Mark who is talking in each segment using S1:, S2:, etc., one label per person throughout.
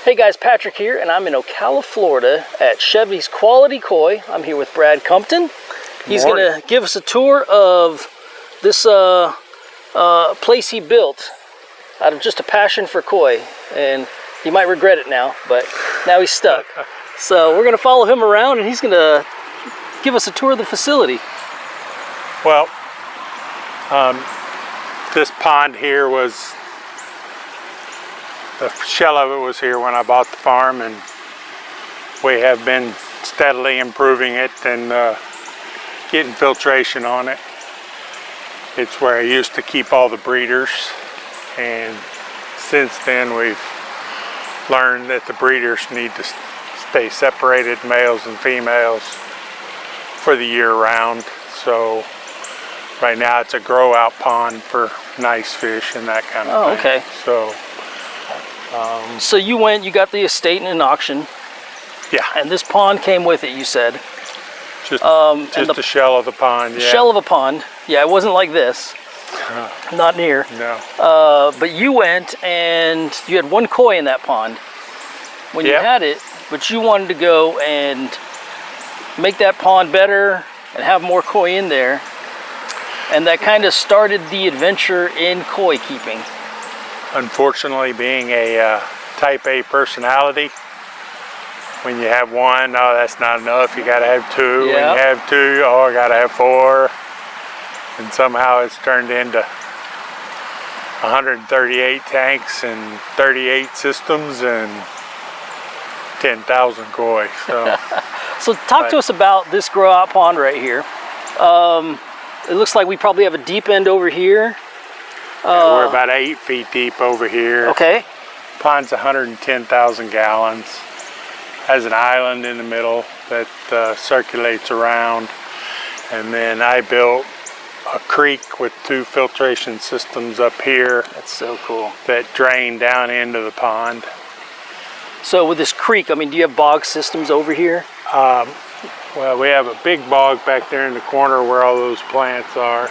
S1: Hey guys, Patrick here, and I'm in Ocala, Florida at Chevy's Quality Koi. I'm here with Brad Compton. He's going to give us a tour of this place he built out of just a passion for koi. And he might regret it now, but now he's stuck. So we're going to follow him around, and he's going to give us a tour of the facility.
S2: Well, this pond here was, the shell of it was here when I bought the farm, and we have been steadily improving it and getting filtration on it. It's where I used to keep all the breeders, and since then we've learned that the breeders need to stay separated, males and females, for the year round. So right now it's a grow out pond for nice fish and that kind of thing.
S1: Okay. So you got the estate in an auction.
S2: Yeah.
S1: And this pond came with it, you said.
S2: Just the shell of the pond, yeah.
S1: Shell of a pond. Yeah, it wasn't like this. Not near.
S2: No.
S1: But you went and you had one koi in that pond when you had it, but you wanted to go and make that pond better and have more koi in there. And that kind of started the adventure in koi keeping.
S2: Unfortunately, being a type A personality, when you have one, oh, that's not enough, you gotta have two.
S1: Yep.
S2: When you have two, oh, I gotta have four. And somehow it's turned into 138 tanks and 38 systems and 10,000 koi. So,
S1: so talk to us about this grow out pond right here. It looks like we probably have a deep end over here.
S2: We're about 8 feet deep over here.
S1: Okay.
S2: Pond's 110,000 gallons. Has an island in the middle that circulates around. And then I built a creek with 2 filtration systems up here.
S1: That's so cool.
S2: That drain down into the pond.
S1: So with this creek, I mean, do you have bog systems over here?
S2: Well, we have a big bog back there in the corner where all those plants are.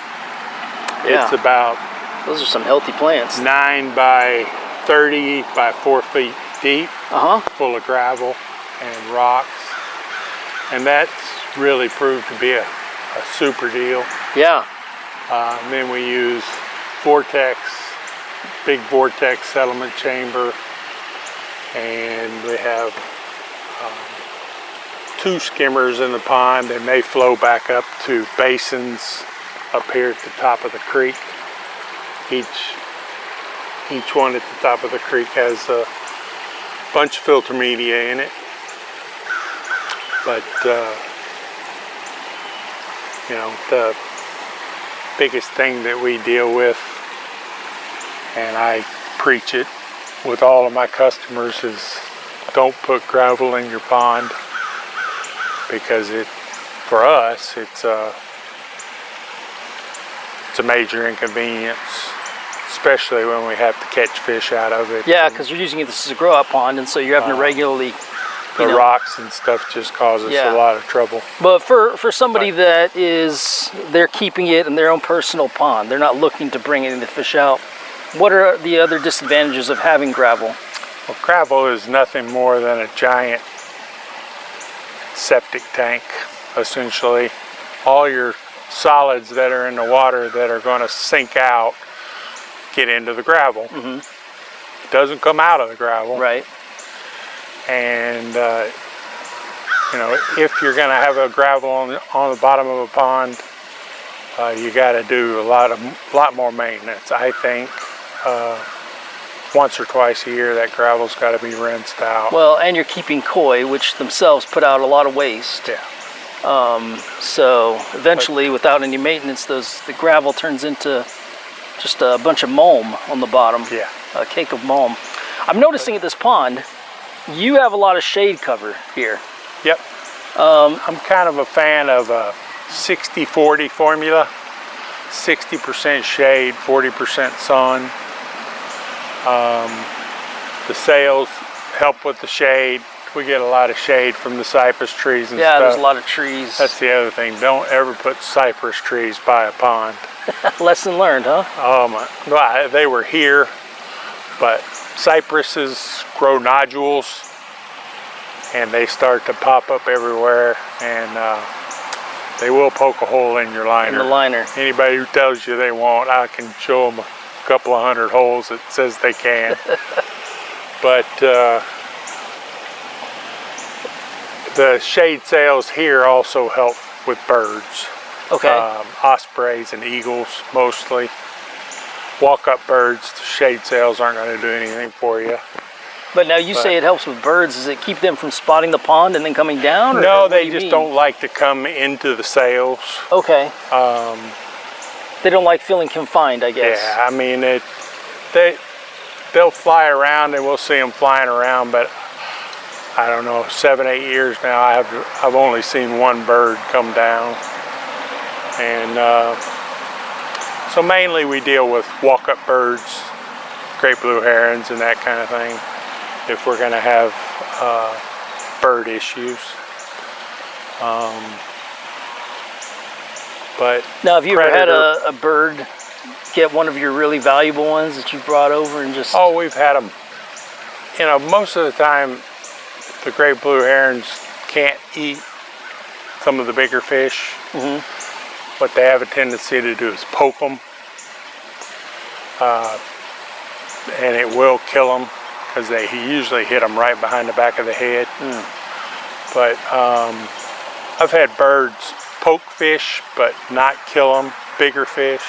S1: Yeah.
S2: It's about...
S1: Those are some healthy plants.
S2: 9 by 30 by 4 feet deep. Full of gravel and rocks. And that's really proved to be a super deal.
S1: Yeah.
S2: And then we use vortex, big vortex settlement chamber. And we have 2 skimmers in the pond, and they flow back up to basins up here at the top of the creek. Each one at the top of the creek has a bunch of filter media in it. But you know, the biggest thing that we deal with, and I preach it with all of my customers, is don't put gravel in your pond, because for us it's a major inconvenience, especially when we have to catch fish out of it.
S1: Yeah, because you're using it as a grow out pond, and so you're having to regularly...
S2: The rocks and stuff just cause us a lot of trouble.
S1: But for somebody that they're keeping it in their own personal pond, they're not looking to bring any of the fish out, what are the other disadvantages of having gravel?
S2: Well, gravel is nothing more than a giant septic tank, essentially. All your solids that are in the water that are going to sink out get into the gravel. It doesn't come out of the gravel.
S1: Right.
S2: And you know, if you're going to have a gravel on the bottom of a pond, you got to do a lot more maintenance. I think once or twice a year that gravel's got to be rinsed out.
S1: Well, and you're keeping koi, which themselves put out a lot of waste.
S2: Yeah.
S1: So eventually, without any maintenance, the gravel turns into just a bunch of mulm on the bottom.
S2: Yeah.
S1: A cake of mulm. I'm noticing at this pond, you have a lot of shade cover here.
S2: Yep. I'm kind of a fan of a 60-40 formula. 60% shade, 40% sun. The sails help with the shade. We get a lot of shade from the cypress trees and stuff.
S1: Yeah, there's a lot of trees.
S2: That's the other thing. Don't ever put cypress trees by a pond.
S1: Lesson learned, huh?
S2: Well, they were here, but cypresses grow nodules, and they start to pop up everywhere, and they will poke a hole in your liner.
S1: In the liner.
S2: Anybody who tells you they won't, I can show them a couple of hundred holes that says they can. But the shade sails here also help with birds.
S1: Okay.
S2: Ospreys and eagles mostly. Walk-up birds, the shade sails aren't going to do anything for you.
S1: But now you say it helps with birds. Does it keep them from spotting the pond and then coming down? Or
S2: No,
S1: what
S2: they
S1: do you
S2: just
S1: mean?
S2: don't like to come into the sails.
S1: Okay. They don't like feeling confined, I guess.
S2: Yeah, I mean, they'll fly around and we'll see them flying around, but I don't know, 7, 8 years now, I've only seen one bird come down. And so mainly we deal with walk-up birds, great blue herons and that kind of thing, if we're going to have bird issues. But
S1: now, have you
S2: predator,
S1: ever had a bird get one of your really valuable ones that you brought over and just...
S2: Oh, we've had them. You know, most of the time, the great blue herons can't eat some of the bigger fish.
S1: Mm-hmm.
S2: What they have a tendency to do is poke them. And it will kill them because they usually hit them right behind the back of the head. But I've had birds poke fish but not kill them, bigger fish.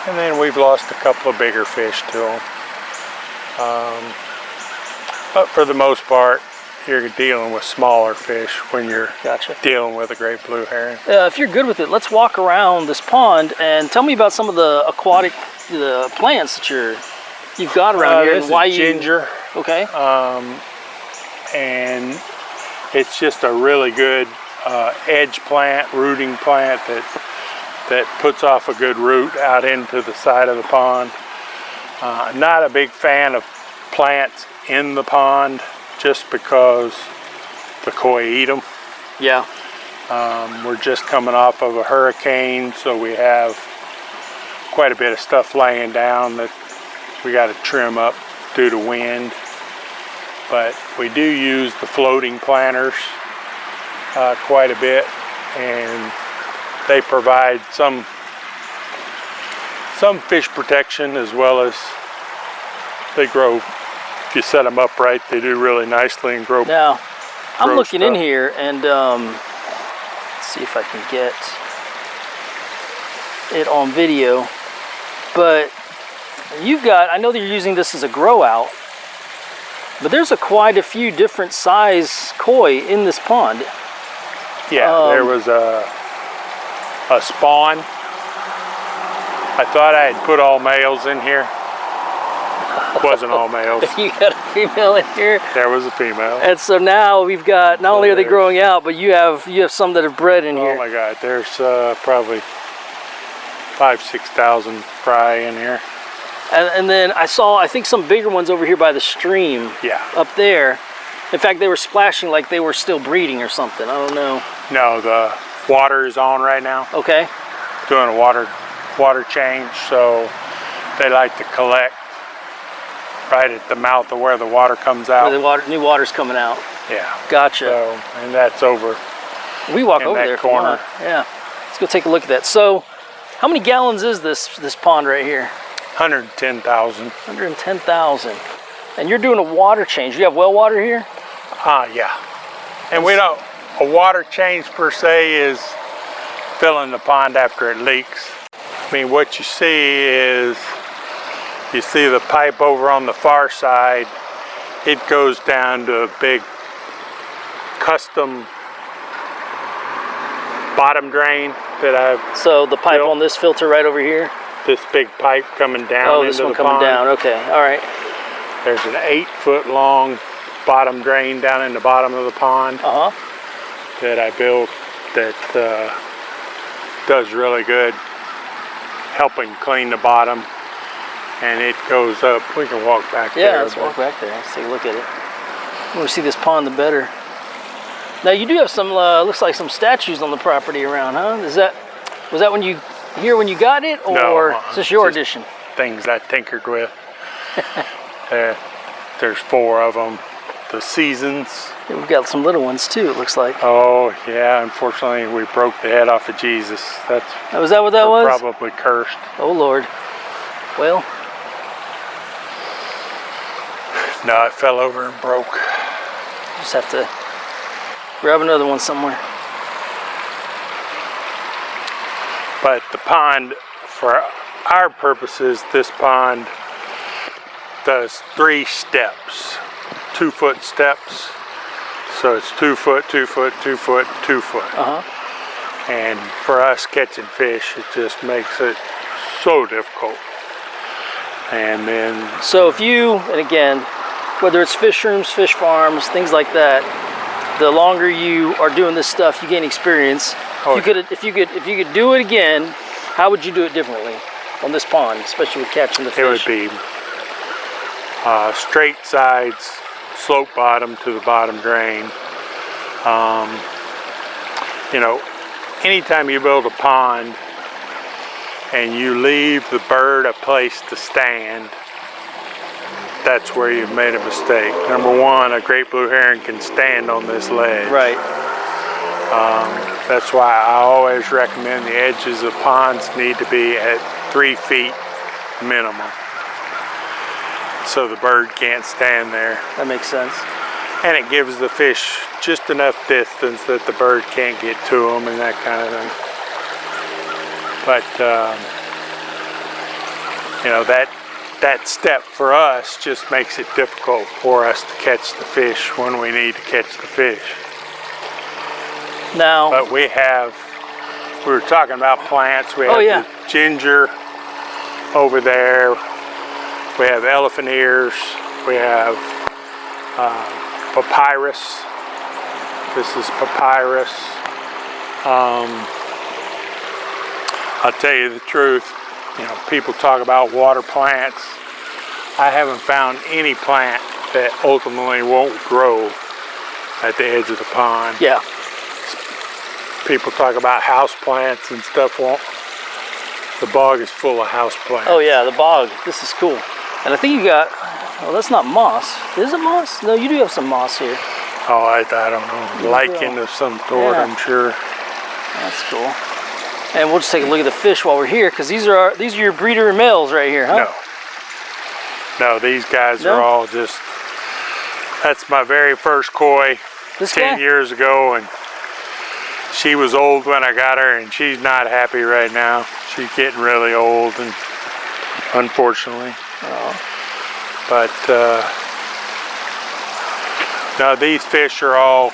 S2: And then we've lost a couple of bigger fish to them. But for the most part, you're dealing with smaller fish when you're dealing with a great blue heron.
S1: If you're good with it, let's walk around this pond and tell me about some of the aquatic plants that you've got around here and why
S2: ginger.
S1: Okay.
S2: And it's just a really good edge plant, rooting plant that puts off a good root out into the side of the pond. Not a big fan of plants in the pond just because the koi eat them.
S1: Yeah.
S2: We're just coming off of a hurricane, so we have quite a bit of stuff laying down that we got to trim up due to wind. But we do use the floating planters quite a bit, and they provide some fish protection, as well as they grow. If you set them up right, they do really nicely and grow.
S1: Now, I'm looking
S2: stuff
S1: in here, and let's see if I can get it on video. But you've got, I know that you're using this as a grow out, but there's quite a few different size koi in this pond.
S2: Yeah, there was a spawn. I thought I had put all males in here. Wasn't all males.
S1: You got a female in here.
S2: There was a female.
S1: And so now we've got, not only are they growing out, but you have some that are bred in here.
S2: Oh my God, there's probably 5,000-6,000 fry in here.
S1: And then I think some bigger ones over here by the stream.
S2: Yeah.
S1: Up there. In fact, they were splashing like they were still breeding or something. I don't know.
S2: No, the water is on right now.
S1: Okay.
S2: Doing a water change, so they like to collect right at the mouth of where the water comes out.
S1: Where the new water's coming out.
S2: Yeah.
S1: Gotcha.
S2: So, and that's over.
S1: We walk over
S2: that
S1: there
S2: corner.
S1: If you want. Yeah. Let's go take a look at that. So, how many gallons is this pond right here?
S2: 110,000.
S1: 110,000. And you're doing a water change. You have well water here?
S2: Yeah. And we don't, a water change per se is filling the pond after it leaks. I mean, what you see is, you see the pipe over on the far side, it goes down to a big custom bottom drain that I've
S1: So the pipe
S2: built.
S1: on this filter right over here?
S2: This big pipe coming down
S1: Oh,
S2: into
S1: this one
S2: the
S1: coming
S2: pond.
S1: down. Okay, all right.
S2: There's an 8-foot long bottom drain down in the bottom of the pond that I built that does really good, helping clean the bottom. And it goes up. We can walk back there.
S1: Yeah, let's walk back there. Let's take a look at it. The more we see this pond, the better. Now you do have some, looks like some statues on the property around, huh? Was that when you got it, or
S2: No,
S1: is this your
S2: just
S1: addition?
S2: Things I tinkered with. There's 4 of them. The seasons.
S1: Yeah, we've got some little ones too, it looks like.
S2: Oh yeah, unfortunately we broke the head off of Jesus.
S1: Was that what that was?
S2: Probably cursed.
S1: Oh Lord. Well.
S2: No, it fell over and broke.
S1: Just have to grab another one somewhere.
S2: But the pond, for our purposes, this pond does 3 steps. 2-foot steps. So it's 2 foot, 2 foot, 2 foot, 2 foot. And for us catching fish, it just makes it so difficult. And then...
S1: So if you, and again, whether it's fish rooms, fish farms, things like that, the longer you are doing this stuff, you gain experience.
S2: Oh,
S1: if you could do it again, how would you do it differently on this pond, especially with catching the fish?
S2: It would be straight sides, slope bottom to the bottom drain. You know, anytime you build a pond and you leave the bird a place to stand, that's where you've made a mistake. Number one, a great blue heron can stand on this ledge.
S1: Right.
S2: That's why I always recommend the edges of ponds need to be at 3 feet minimum, so the bird can't stand there.
S1: That makes sense.
S2: And it gives the fish just enough distance that the bird can't get to them and that kind of thing. But you know, that step for us just makes it difficult for us to catch the fish when we need to catch the fish.
S1: Now,
S2: but we were talking about plants. We have the ginger over there. We have elephant ears. We have papyrus. This is papyrus. I'll tell you the truth, you know, people talk about water plants. I haven't found any plant that ultimately won't grow at the edge of the pond.
S1: Yeah.
S2: People talk about house plants and stuff. Well, the bog is full of house plants.
S1: Oh yeah, the bog. This is cool. And I think you got, well, that's not moss. Is it moss? No, you do have some moss here.
S2: Oh, I don't know. Lichen of some sort,
S1: yeah.
S2: I'm sure.
S1: That's cool. And we'll just take a look at the fish while we're here, because these are your breeder males right here, huh?
S2: No, these guys are all just, that's my very first koi 10 years ago, and she was old when I got her, and she's not happy right now. She's getting really old, and unfortunately.
S1: Oh.
S2: But no, these fish are all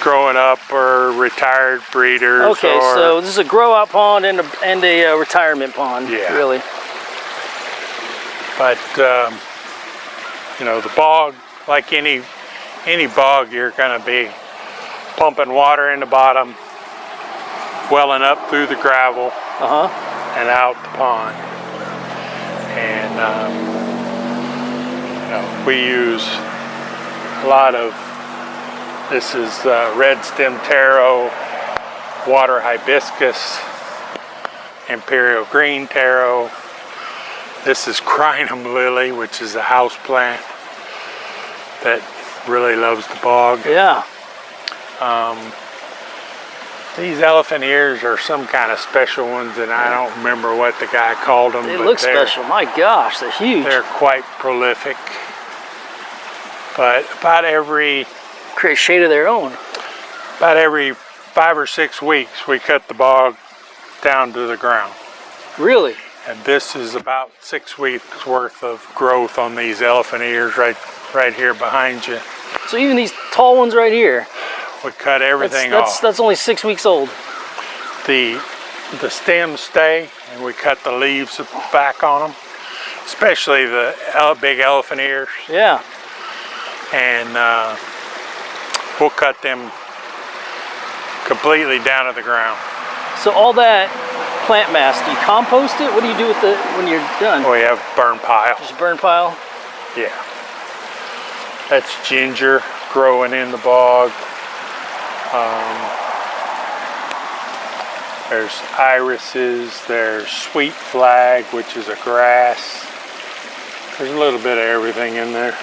S2: growing up or retired breeders.
S1: Okay, so this is a grow out pond and a retirement pond.
S2: Yeah.
S1: Really.
S2: But you know, the bog, like any bog, you're going to be pumping water in the bottom, welling up through the gravel, and out the pond. And you know, we use a lot of, this is red stem taro, water hibiscus, imperial green taro. This is crinum lily, which is a house plant that really loves the bog.
S1: Yeah.
S2: These elephant ears are some kind of special ones, and I don't remember what the guy called them.
S1: They look special. My gosh, they're huge.
S2: They're quite prolific. But about every...
S1: create shade of their own.
S2: About every 5 or 6 weeks, we cut the bog down to the ground.
S1: Really?
S2: And this is about 6 weeks worth of growth on these elephant ears right here behind you.
S1: So even these tall ones right here,
S2: we cut everything off.
S1: That's only 6 weeks old.
S2: The stems stay, and we cut the leaves back on them, especially the big elephant ears.
S1: Yeah.
S2: And we'll cut them completely down to the ground.
S1: So all that plant mass, do you compost it? What do you do with when you're done?
S2: We have burn pile.
S1: Just burn pile?
S2: Yeah. That's ginger growing in the bog. There's irises, there's sweet flag, which is a grass. There's a little bit of everything in there.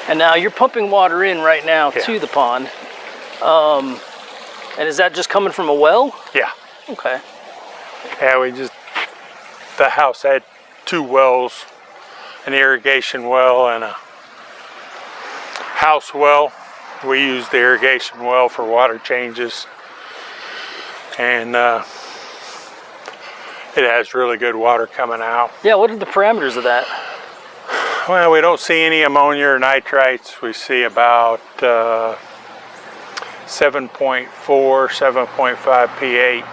S1: And now you're pumping water in right now to the pond. And is that just coming from a well?
S2: Yeah.
S1: Okay.
S2: Yeah, the house had 2 wells, an irrigation well and a house well. We used the irrigation well for water changes. And it has really good water coming out.
S1: Yeah, what are the parameters of that?
S2: Well, we don't see any ammonia or nitrites. We see about 7.4, 7.5 pH.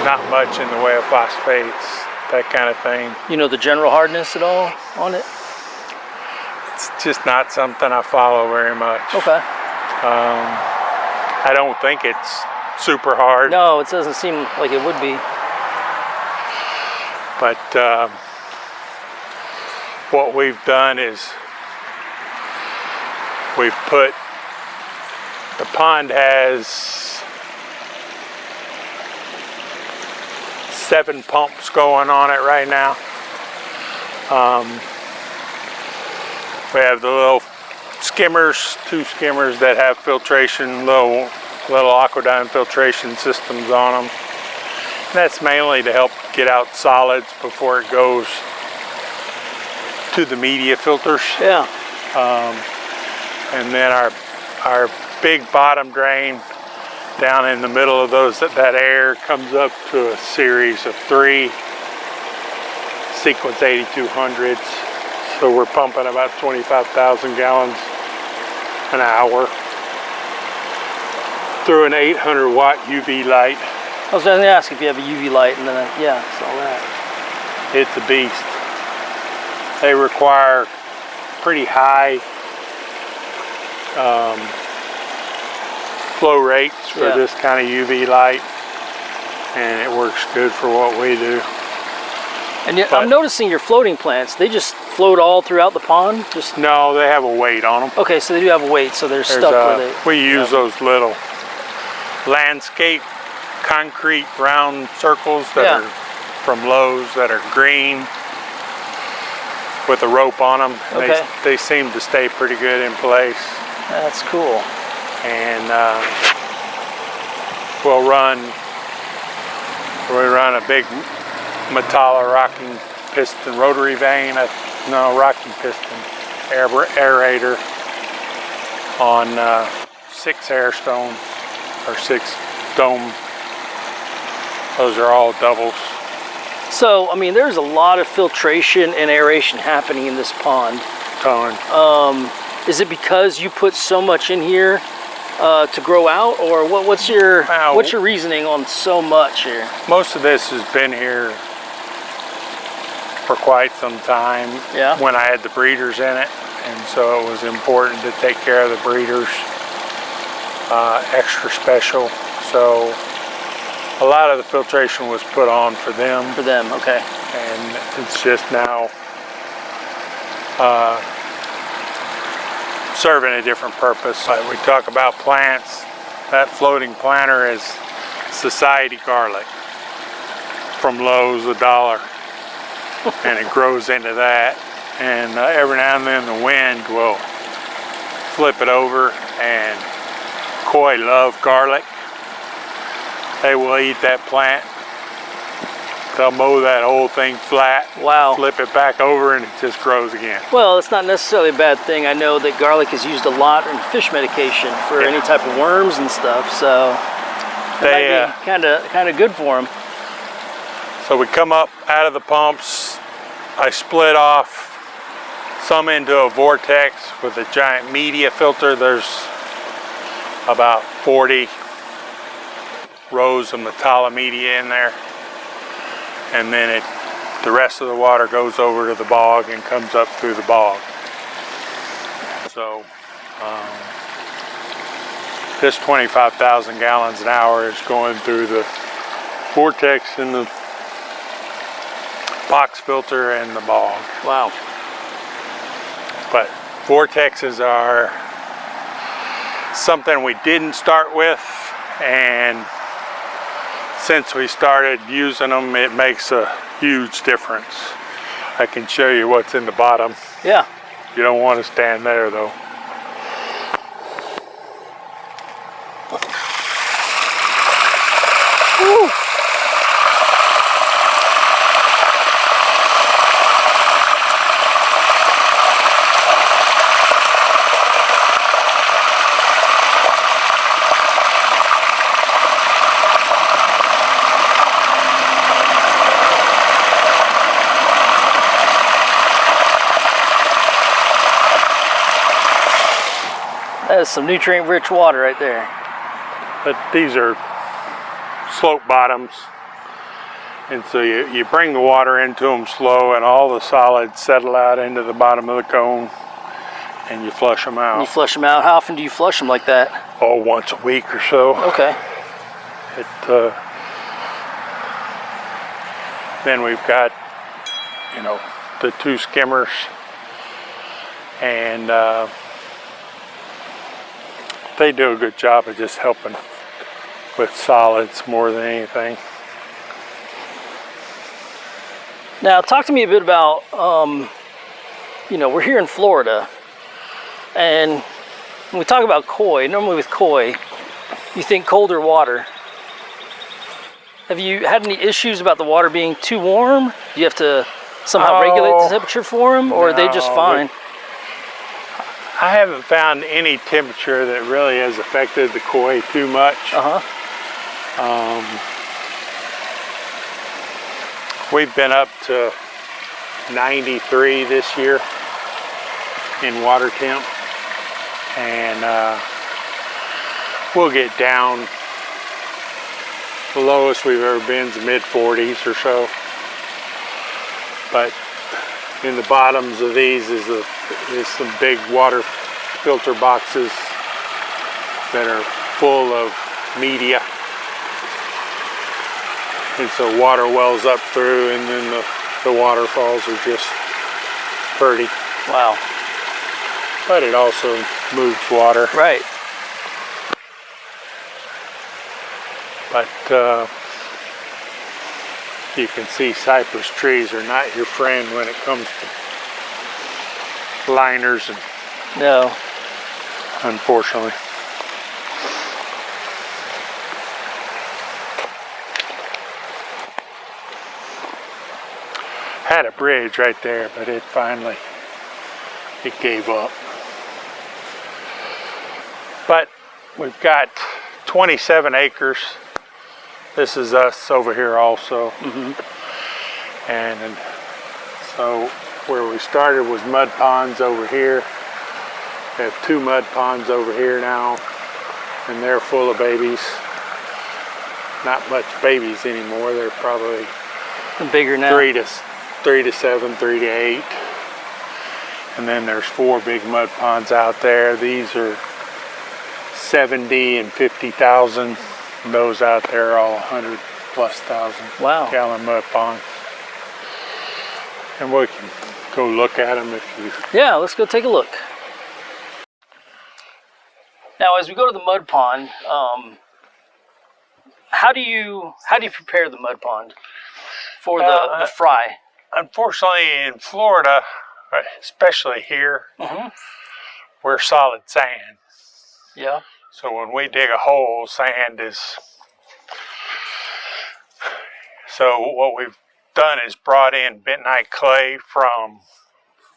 S2: Not much in the way of phosphates, that kind of thing.
S1: You know the general hardness at all on it?
S2: It's just not something I follow very much.
S1: Okay.
S2: I don't think it's super hard.
S1: No, it doesn't seem like it would be.
S2: But what we've done is we've put, the pond has 7 pumps going on it right now. We have the little skimmers, 2 skimmers that have filtration, little Aquadyne filtration systems on them. And that's mainly to help get out solids before it goes to the media filters.
S1: Yeah.
S2: And then our big bottom drain down in the middle of those, that air comes up to a series of 3 sequence 8200s. So we're pumping about 25,000 gallons an hour through an 800 watt UV light.
S1: I was going to ask if you have a UV light, and then yeah, I saw that.
S2: It's a beast. They require pretty high flow rates for this kind of UV light, and it works good for what we do.
S1: And yet, I'm noticing your floating plants, they just float all throughout the pond? Just
S2: No, they have a weight on them.
S1: Okay, so they do have a weight, so they're stuck with it.
S2: We use those little landscape concrete round circles that are from Lowe's that are green with a rope on them.
S1: Okay.
S2: They seem to stay pretty good in place.
S1: That's cool.
S2: And we run a big Metalla rocking piston rotary vane, rocking piston aerator on 6 air stones or 6 dome. Those are all doubles.
S1: So, I mean, there's a lot of filtration and aeration happening in this pond.
S2: Ton.
S1: Is it because you put so much in here to grow out, or what's your reasoning on so much here?
S2: Most of this has been here for quite some time.
S1: Yeah.
S2: When I had the breeders in it, and so it was important to take care of the breeders extra special. So a lot of the filtration was put on for them.
S1: For them, okay.
S2: And it's just now serving a different purpose. We talk about plants. That floating planter is Society garlic from Lowe's, $1. And it grows into that. And every now and then the wind will flip it over, and koi love garlic. They will eat that plant. They'll mow that whole thing flat, flip it back over, and it just grows again.
S1: Well, it's not necessarily a bad thing. I know that garlic is used a lot in fish medication for any type of worms and stuff, so it might be kind of good for them.
S2: So we come up out of the pumps. I split off some into a vortex with a giant media filter. There's about 40 rows of Metalla media in there. And then the rest of the water goes over to the bog and comes up through the bog. So this 25,000 gallons an hour is going through the vortex in the box filter and the bog.
S1: Wow.
S2: But vortexes are something we didn't start with, and since we started using them, it makes a huge difference. I can show you what's in the bottom.
S1: Yeah.
S2: You don't want to stand there though.
S1: Woo. That is some nutrient-rich water right there.
S2: But these are slope bottoms, and so you bring the water into them slow, and all the solids settle out into the bottom of the cone, and you flush them out.
S1: You flush them out. How often do you flush them like that?
S2: Oh, once a week or so.
S1: Okay.
S2: Then we've got, you know, the 2 skimmers, and they do a good job of just helping with solids more than anything.
S1: Now, talk to me a bit about, you know, we're here in Florida, and when we talk about koi, normally with koi, you think colder water. Have you had any issues about the water being too warm? Do you have to somehow regulate the temperature for them, or are they just fine?
S2: I haven't found any temperature that really has affected the koi too much. We've been up to 93 this year in water temp, and we'll get down. The lowest we've ever been is mid-40s or so. But in the bottoms of these is some big water filter boxes that are full of media. And so water wells up through, and then the waterfalls are just pretty.
S1: Wow.
S2: But it also moves water.
S1: Right.
S2: But you can see cypress trees are not your friend when it comes to liners, and
S1: No.
S2: unfortunately. Had a bridge right there, but it gave up. But we've got 27 acres. This is us over here also. And so where we started was mud ponds over here. We have 2 mud ponds over here now, and they're full of babies. Not much babies anymore. They're probably
S1: Bigger now.
S2: 3 to 7, 3 to 8. And then there's 4 big mud ponds out there. These are 70 and 50,000. Those out there are all 100+ thousand
S1: Wow.
S2: gallon mud ponds. And we can go look at them if you.
S1: Yeah, let's go take a look. Now, as we go to the mud pond, how do you prepare the mud pond for the fry?
S2: Unfortunately, in Florida, especially here, we're solid sand.
S1: Yeah.
S2: So when we dig a hole, sand is. So what we've done is brought in bentonite clay from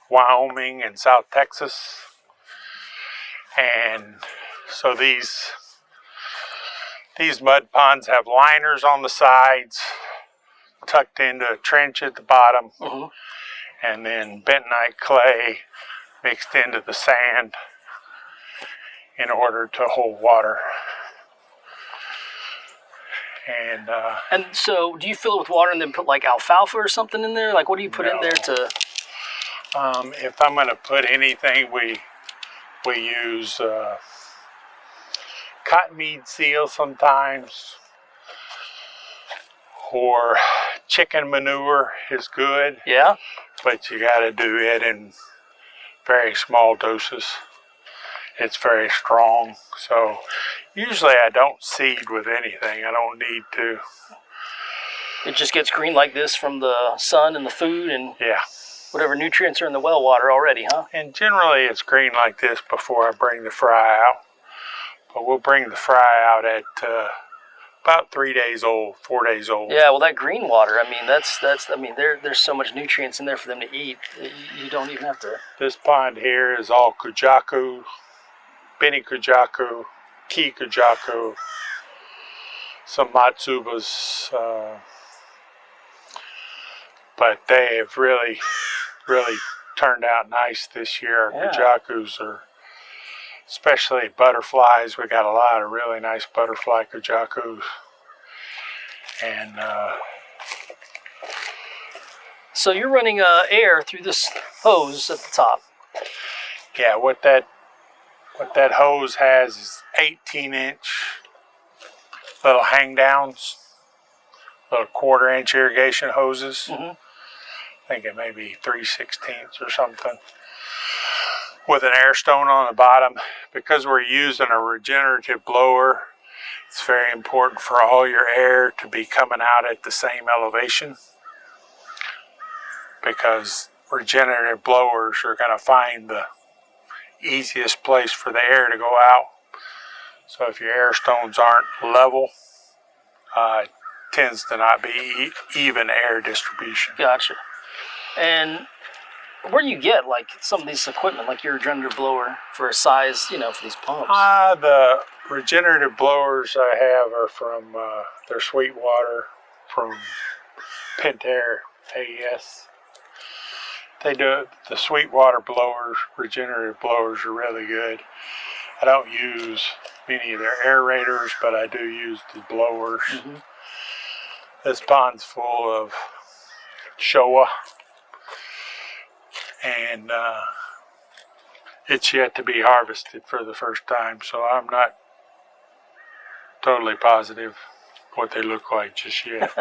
S2: Wyoming and South Texas, and so these mud ponds have liners on the sides, tucked into a trench at the bottom, and then bentonite clay mixed into the sand in order to hold water.
S1: And so, do you fill it with water and then put like alfalfa or something in there? Like, what do you put in there to?
S2: If I'm going to put anything, we use cottonseed seal sometimes, or chicken manure is good.
S1: Yeah.
S2: But you got to do it in very small doses. It's very strong. So usually I don't seed with anything. I don't need to.
S1: It just gets green like this from the sun and the food and
S2: Yeah.
S1: whatever nutrients are in the well water already, huh?
S2: And generally it's green like this before I bring the fry out. But we'll bring the fry out at about 3 days old, 4 days old.
S1: Yeah, well, that green water, I mean, there's so much nutrients in there for them to eat. You don't even have to.
S2: This pond here is all kujaku, Beni kujaku, Ki kujaku, some matsubas, but they have really turned out nice this year.
S1: Yeah.
S2: Kujakus are, especially butterflies. We got a lot of really nice butterfly kujakus. And
S1: so you're running air through this hose at the top.
S2: yeah, what that hose has is 18-inch little hang downs, little 1/4-inch irrigation hoses.
S1: Mm-hmm.
S2: I think it may be 3/16 or something, with an air stone on the bottom. Because we're using a regenerative blower, it's very important for all your air to be coming out at the same elevation, because regenerative blowers are going to find the easiest place for the air to go out. So if your air stones aren't level, it tends to not be even air distribution.
S1: Gotcha. And where do you get like some of this equipment, like your regenerative blower, for a size, for these pumps?
S2: The regenerative blowers I have are from they're Sweetwater, from Pentair AES. They do the Sweetwater blowers, regenerative blowers are really good. I don't use many of their aerators, but I do use the blowers. Mm-hmm. This pond's full of Showa, and it's yet to be harvested for the first time, so I'm not totally positive what they look like just yet.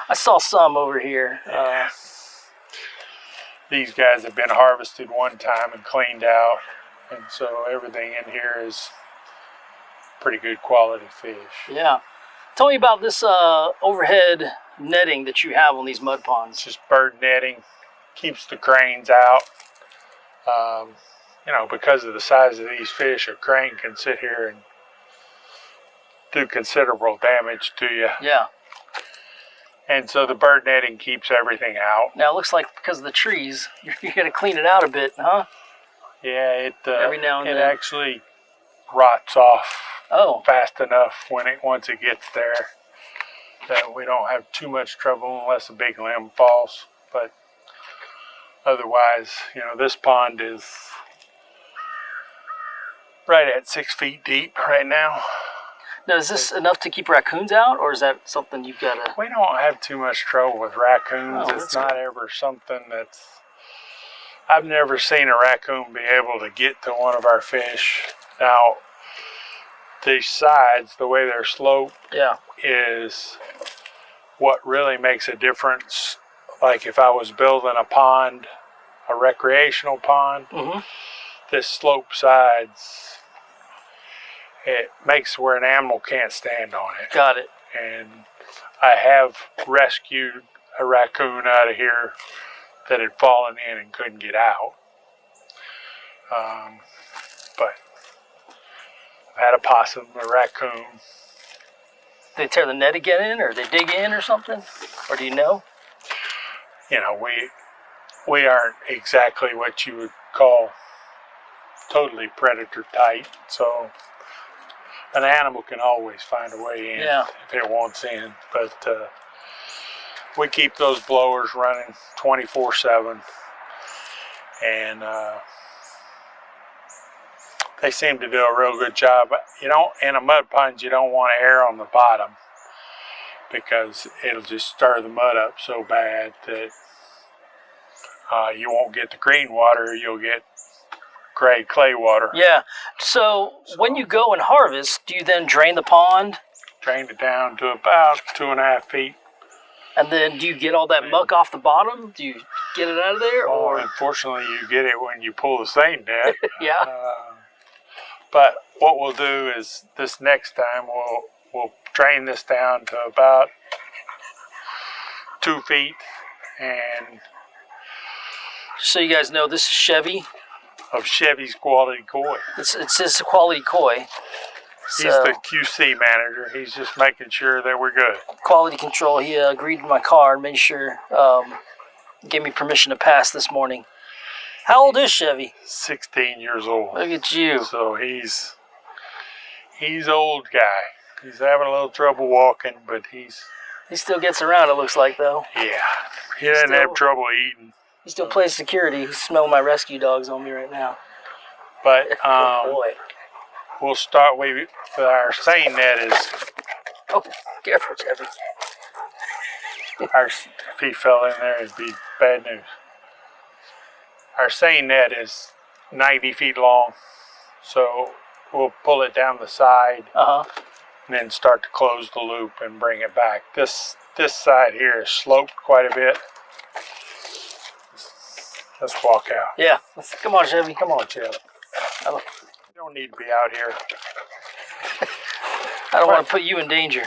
S1: I saw some over here.
S2: These guys have been harvested one time and cleaned out, and so everything in here is pretty good quality fish.
S1: Yeah. Tell me about this overhead netting that you have on these mud ponds.
S2: It's just bird netting, keeps the cranes out. Because of the size of these fish, a crane can sit here and do considerable damage to you.
S1: Yeah.
S2: And so the bird netting keeps everything out.
S1: Now it looks like because of the trees, you're going to clean it out a bit, huh?
S2: Yeah,
S1: every now and
S2: then.
S1: It
S2: actually rots off fast enough once it gets there, that we don't have too much trouble unless a big limb falls. But otherwise, this pond is right at 6 feet deep right now.
S1: Now, is this enough to keep raccoons out, or is that something you've got to...
S2: We don't have too much trouble with raccoons.
S1: Oh,
S2: it's not ever something that's... I've never seen a raccoon be able to get to one of our fish. Now, these sides, the way they're sloped, is what really makes a difference. Like if I was building a pond, a recreational pond, this slope sides, it makes where an animal can't stand on it.
S1: Got it.
S2: And I have rescued a raccoon out of here that had fallen in and couldn't get out. But I've had a possum, a raccoon.
S1: They tear the net again in, or they dig in or something? Or do you know?
S2: We aren't exactly what you would call totally predator tight, so an animal can always find a way in if it wants in. But we keep those blowers running 24/7, and they seem to do a real good job. In a mud pond, you don't want air on the bottom, because it'll just stir the mud up so bad that you won't get the green water, you'll get gray clay water.
S1: Yeah. So when you go and harvest, do you then drain the pond?
S2: Drain it down to about 2.5 feet.
S1: And then do you get all that muck off the bottom? Do you get it out of there? Or
S2: unfortunately, you get it when you pull the seine net.
S1: Yeah.
S2: But what we'll do is this next time we'll drain this down to about 2 feet, and
S1: Just so you guys know, this is Chevy.
S2: of Chevy's quality koi.
S1: It's his quality koi.
S2: He's
S1: So,
S2: the QC manager. He's just making sure that we're good.
S1: quality control. He agreed to my car and made sure, gave me permission to pass this morning. How old is Chevy?
S2: 16 years old.
S1: Look at you.
S2: So he's old guy. He's having a little trouble walking, but
S1: He still gets around, it looks like, though.
S2: yeah, he doesn't have trouble eating.
S1: He still plays security. He's smelling my rescue dogs on me right now.
S2: But
S1: Oh, boy.
S2: we'll start with our seine net is
S1: Oh, careful, Chevy.
S2: if he fell in there, it'd be bad news. Our seine net is 90 feet long, so we'll pull it down the side
S1: Uh-huh.
S2: and then start to close the loop and bring it back. This side here is sloped quite a bit. Let's walk out.
S1: Yeah. Come on, Chevy.
S2: Come on, Chad.
S1: I
S2: You don't need to be out here.
S1: don't want to put you in danger.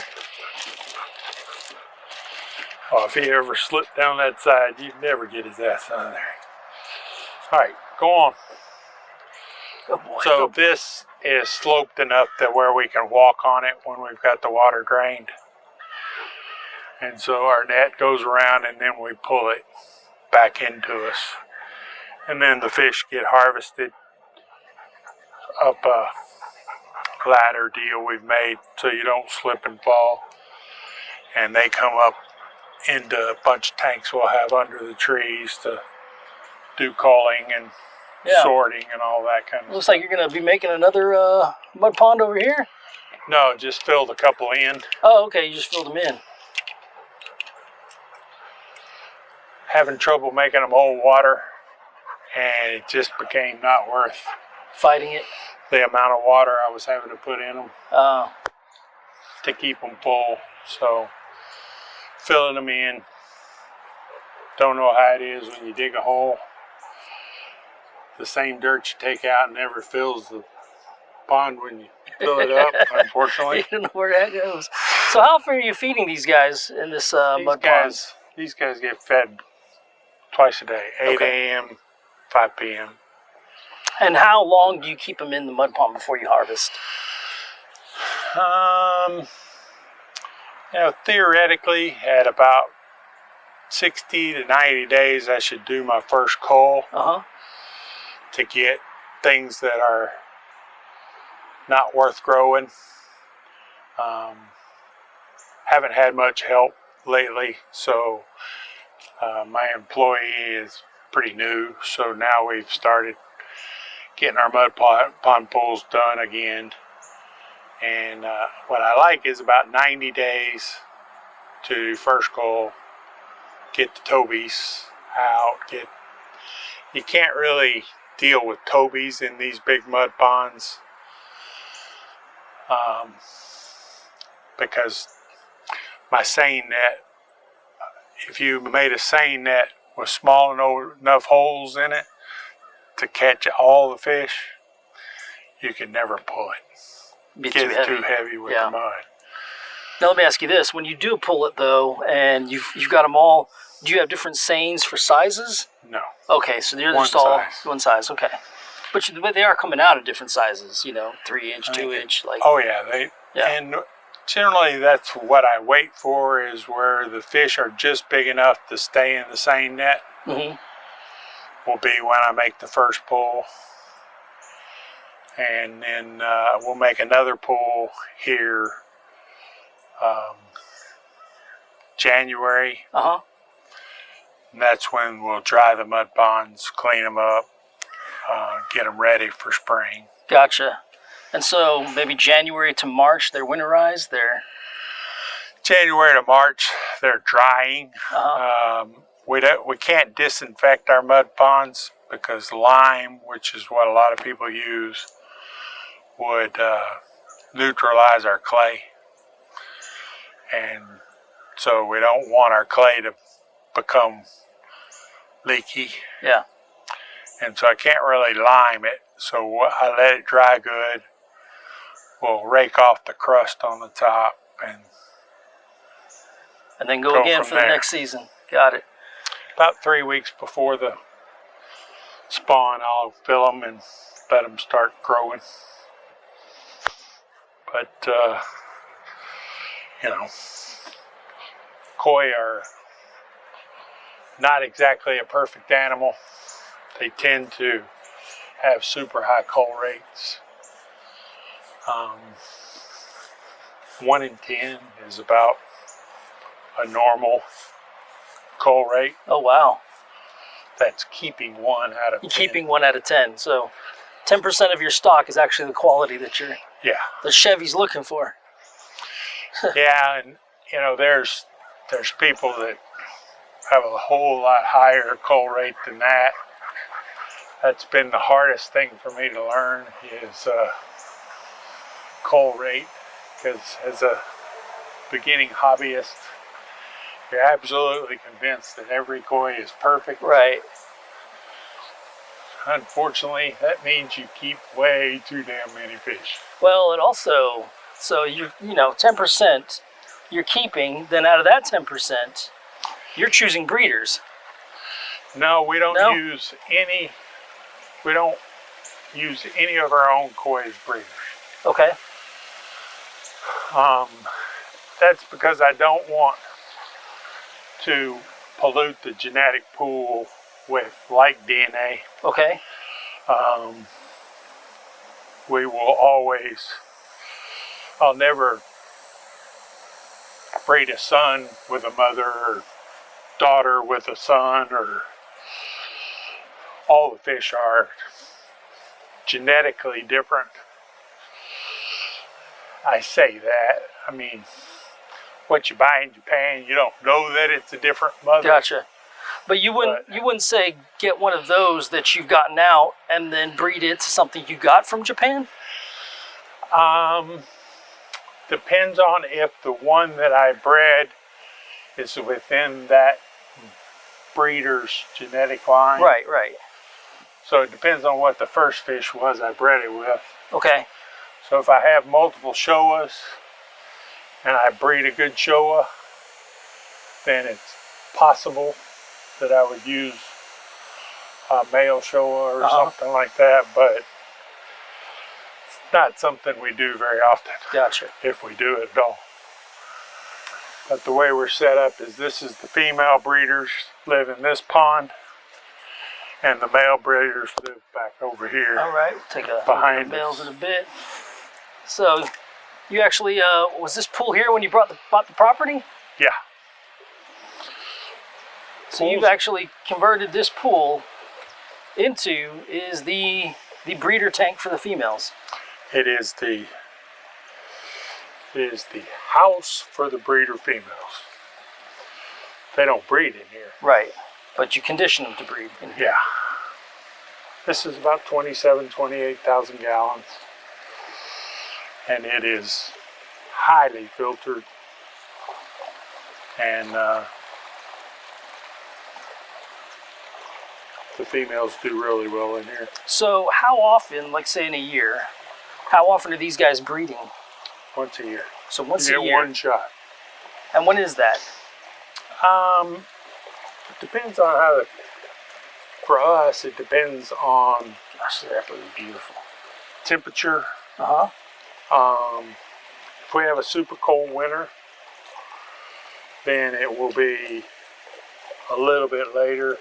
S2: Oh, if he ever slipped down that side, you'd never get his ass out of there. All right, go on.
S1: Good boy.
S2: So this is sloped enough that where we can walk on it when we've got the water drained. And so our net goes around and then we pull it back into us. And then the fish get harvested up a ladder deal we've made so you don't slip and fall. And they come up into a bunch of tanks we'll have under the trees to do culling and sorting and all that kind of
S1: Looks
S2: stuff.
S1: like you're going to be making another mud pond over here?
S2: No, just filled a couple in.
S1: Oh, okay. You just filled them in.
S2: Having trouble making them hold water, and it just became not worth
S1: Fighting it.
S2: the amount of water I was having to put in them to keep them full. So filling them in, don't know how it is when you dig a hole. The same dirt you take out never fills the pond when you fill it up, unfortunately.
S1: You don't know where that goes. So how often are you feeding these guys in this mud pond?
S2: These guys get fed twice a day, 8
S1: Okay.
S2: a.m., 5 p.m.
S1: And how long do you keep them in the mud pond before you harvest?
S2: Theoretically, at about 60 to 90 days, I should do my first cull
S1: Uh-huh.
S2: to get things that are not worth growing. Haven't had much help lately, so my employee is pretty new, so now we've started getting our mud pond pools done again. And what I like is about 90 days to do first cull, get the tobies out. You can't really deal with tobies in these big mud ponds because my seine net, if you made a seine net with small enough holes in it to catch all the fish, you can never pull it.
S1: Be
S2: Gets too heavy with the mud.
S1: Now let me ask you this: when you do pull it though, and you've got them all, do you have different seines for sizes?
S2: No.
S1: Okay, so they're just all one size. Okay, but they are coming out of different sizes. 3-inch, 2-inch, like.
S2: Oh yeah, and generally that's what I wait for, is where the fish are just big enough to stay in the seine net.
S1: Mm-hmm.
S2: Will be when I make the first pull. And then we'll make another pull here January.
S1: Uh-huh.
S2: And that's when we'll dry the mud ponds, clean them up, get them ready for spring.
S1: Gotcha. And so maybe January to March, they're winterized.
S2: January to March, they're drying.
S1: Uh-huh.
S2: We can't disinfect our mud ponds because lime, which is what a lot of people use, would neutralize our clay. And so we don't want our clay to become leaky.
S1: Yeah.
S2: And so I can't really lime it. So I let it dry good. We'll rake off the crust on the top and
S1: And then go again for the next season. Got it.
S2: About 3 weeks before the spawn, I'll fill them and let them start growing. But, you know, koi are not exactly a perfect animal. They tend to have super high cull rates. 1 in 10 is about a normal cull rate.
S1: Oh, wow.
S2: That's keeping 1 out of 10.
S1: Keeping 1 out of 10. So 10% of your stock is actually the quality that the Chevy's looking for.
S2: Yeah, and you know, there's people that have a whole lot higher cull rate than that. That's been the hardest thing for me to learn is cull rate, because as a beginning hobbyist, you're absolutely convinced that every koi is perfect.
S1: Right.
S2: Unfortunately, that means you keep way too damn many fish.
S1: Well, it also, so you know, 10% you're keeping, then out of that 10%, you're choosing breeders.
S2: No, we don't use any. We don't use any of our own koi as breeders.
S1: Okay.
S2: That's because I don't want to pollute the genetic pool with like DNA.
S1: Okay.
S2: We will always, I'll never breed a son with a mother or daughter with a son, or all the fish are genetically different. I say that, I mean, what you buy in Japan, you don't know that it's a different mother.
S1: Gotcha. But you wouldn't say get one of those that you've gotten out and then breed it to something you got from Japan?
S2: Depends on if the one that I bred is within that breeder's genetic line.
S1: Right, right.
S2: So it depends on what the first fish was I bred it with.
S1: Okay.
S2: So if I have multiple Showas and I breed a good Showa, then it's possible that I would use a male Showa or something like that, but it's not something we do very often.
S1: Gotcha.
S2: If we do it at all. But the way we're set up is this is the female breeders live in this pond, and the male breeders live back over here.
S1: All right, we'll take a
S2: behind
S1: the males in a bit. So, you actually was this pool here when you bought the property?
S2: Yeah.
S1: So you've actually converted this pool into the breeder tank for the females.
S2: It is the house for the breeder females. They don't breed in here.
S1: Right, but you condition them to breed in here.
S2: Yeah. This is about 28,000 gallons. And it is highly filtered. And the females do really well in here.
S1: So how often, like say in a year, how often are these guys breeding?
S2: Once a year.
S1: So once
S2: you
S1: a
S2: get
S1: year.
S2: one shot.
S1: And when is that?
S2: It depends on how for us, it depends on
S1: Gosh, that would be beautiful.
S2: temperature.
S1: Uh-huh.
S2: If we have a super cold winter, then it will be a little bit later.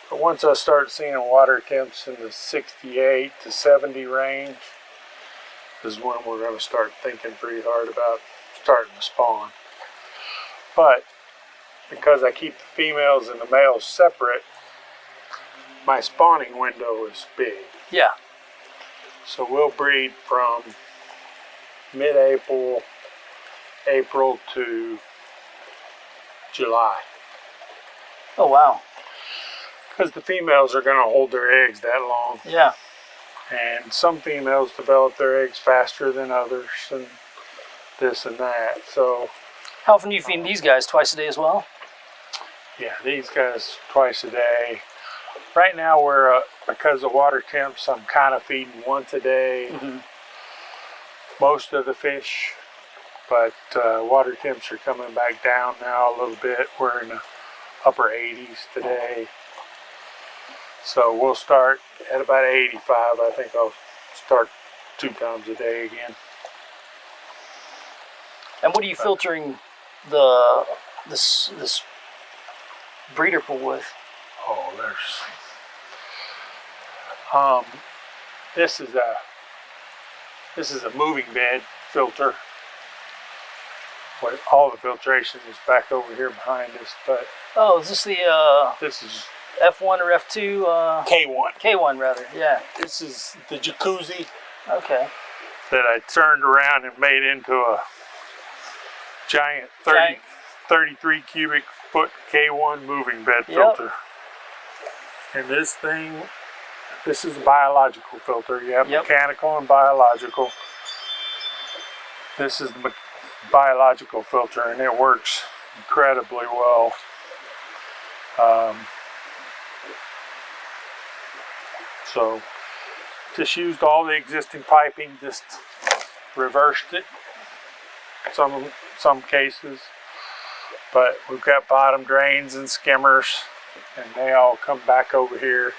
S2: But once I start seeing water temps in the 68 to 70 range, is when we're going to start thinking pretty hard about starting to spawn. But because I keep the females and the males separate, my spawning window is big.
S1: Yeah.
S2: So we'll breed from mid-April, April to July.
S1: Oh, wow.
S2: Because the females are going to hold their eggs that long.
S1: Yeah.
S2: And some females develop their eggs faster than others, and this and that. So,
S1: how often do you feed these guys? Twice a day as well?
S2: Yeah, these guys twice a day. Right now we're, because of water temps, I'm kind of feeding once a day.
S1: Mm-hmm.
S2: Most of the fish but water temps are coming back down now a little bit. We're in the upper 80s today. So we'll start at about 85. I think I'll start 2 times a day again.
S1: And what are you filtering this breeder pool with?
S2: Oh, there's this is a moving bed filter. All the filtration is back over here behind us, but
S1: oh, is this the
S2: this is
S1: F1 or F2?
S2: K1.
S1: K1 rather, yeah.
S2: This is the jacuzzi
S1: Okay.
S2: that I turned around and made into a giant 33 cubic foot K1 moving bed filter. And this is a biological filter. You have mechanical and biological. This is the biological filter, and it works incredibly well. So just used all the existing piping, just reversed it some cases, but we've got bottom drains and skimmers, and they all come back over here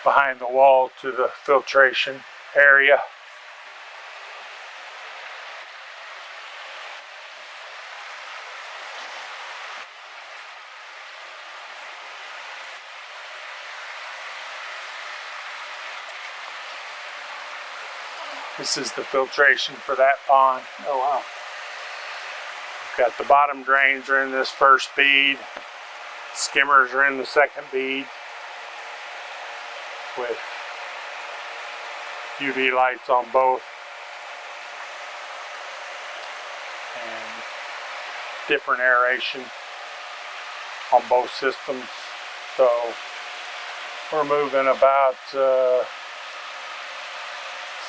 S2: behind the wall to the filtration area. This is the filtration for that pond.
S1: Oh wow.
S2: We've got the bottom drains are in this first bead. Skimmers are in the second bead with UV lights on both. And different aeration on both systems. So we're moving about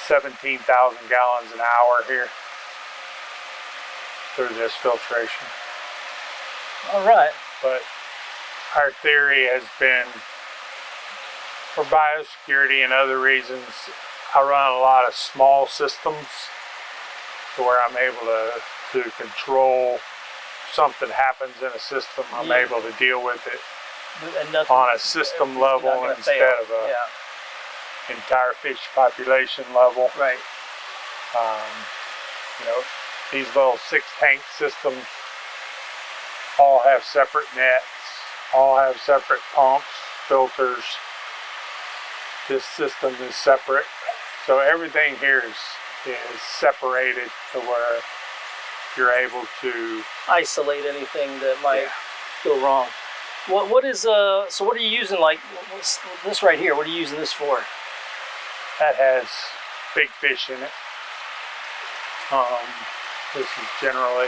S2: 17,000 gallons an hour here through this filtration.
S1: All right.
S2: But our theory has been, for biosecurity and other reasons, I run a lot of small systems to where I'm able to control if something happens in a system. I'm able to deal with it on a system level instead of a entire fish population level.
S1: Right.
S2: You know, these little 6-tank systems all have separate nets, all have separate pumps, filters. This system is separate. So everything here is separated to where you're able to
S1: isolate anything that might go wrong. What is so what are you using, like this right here? What are you using this for?
S2: That has big fish in it. This is generally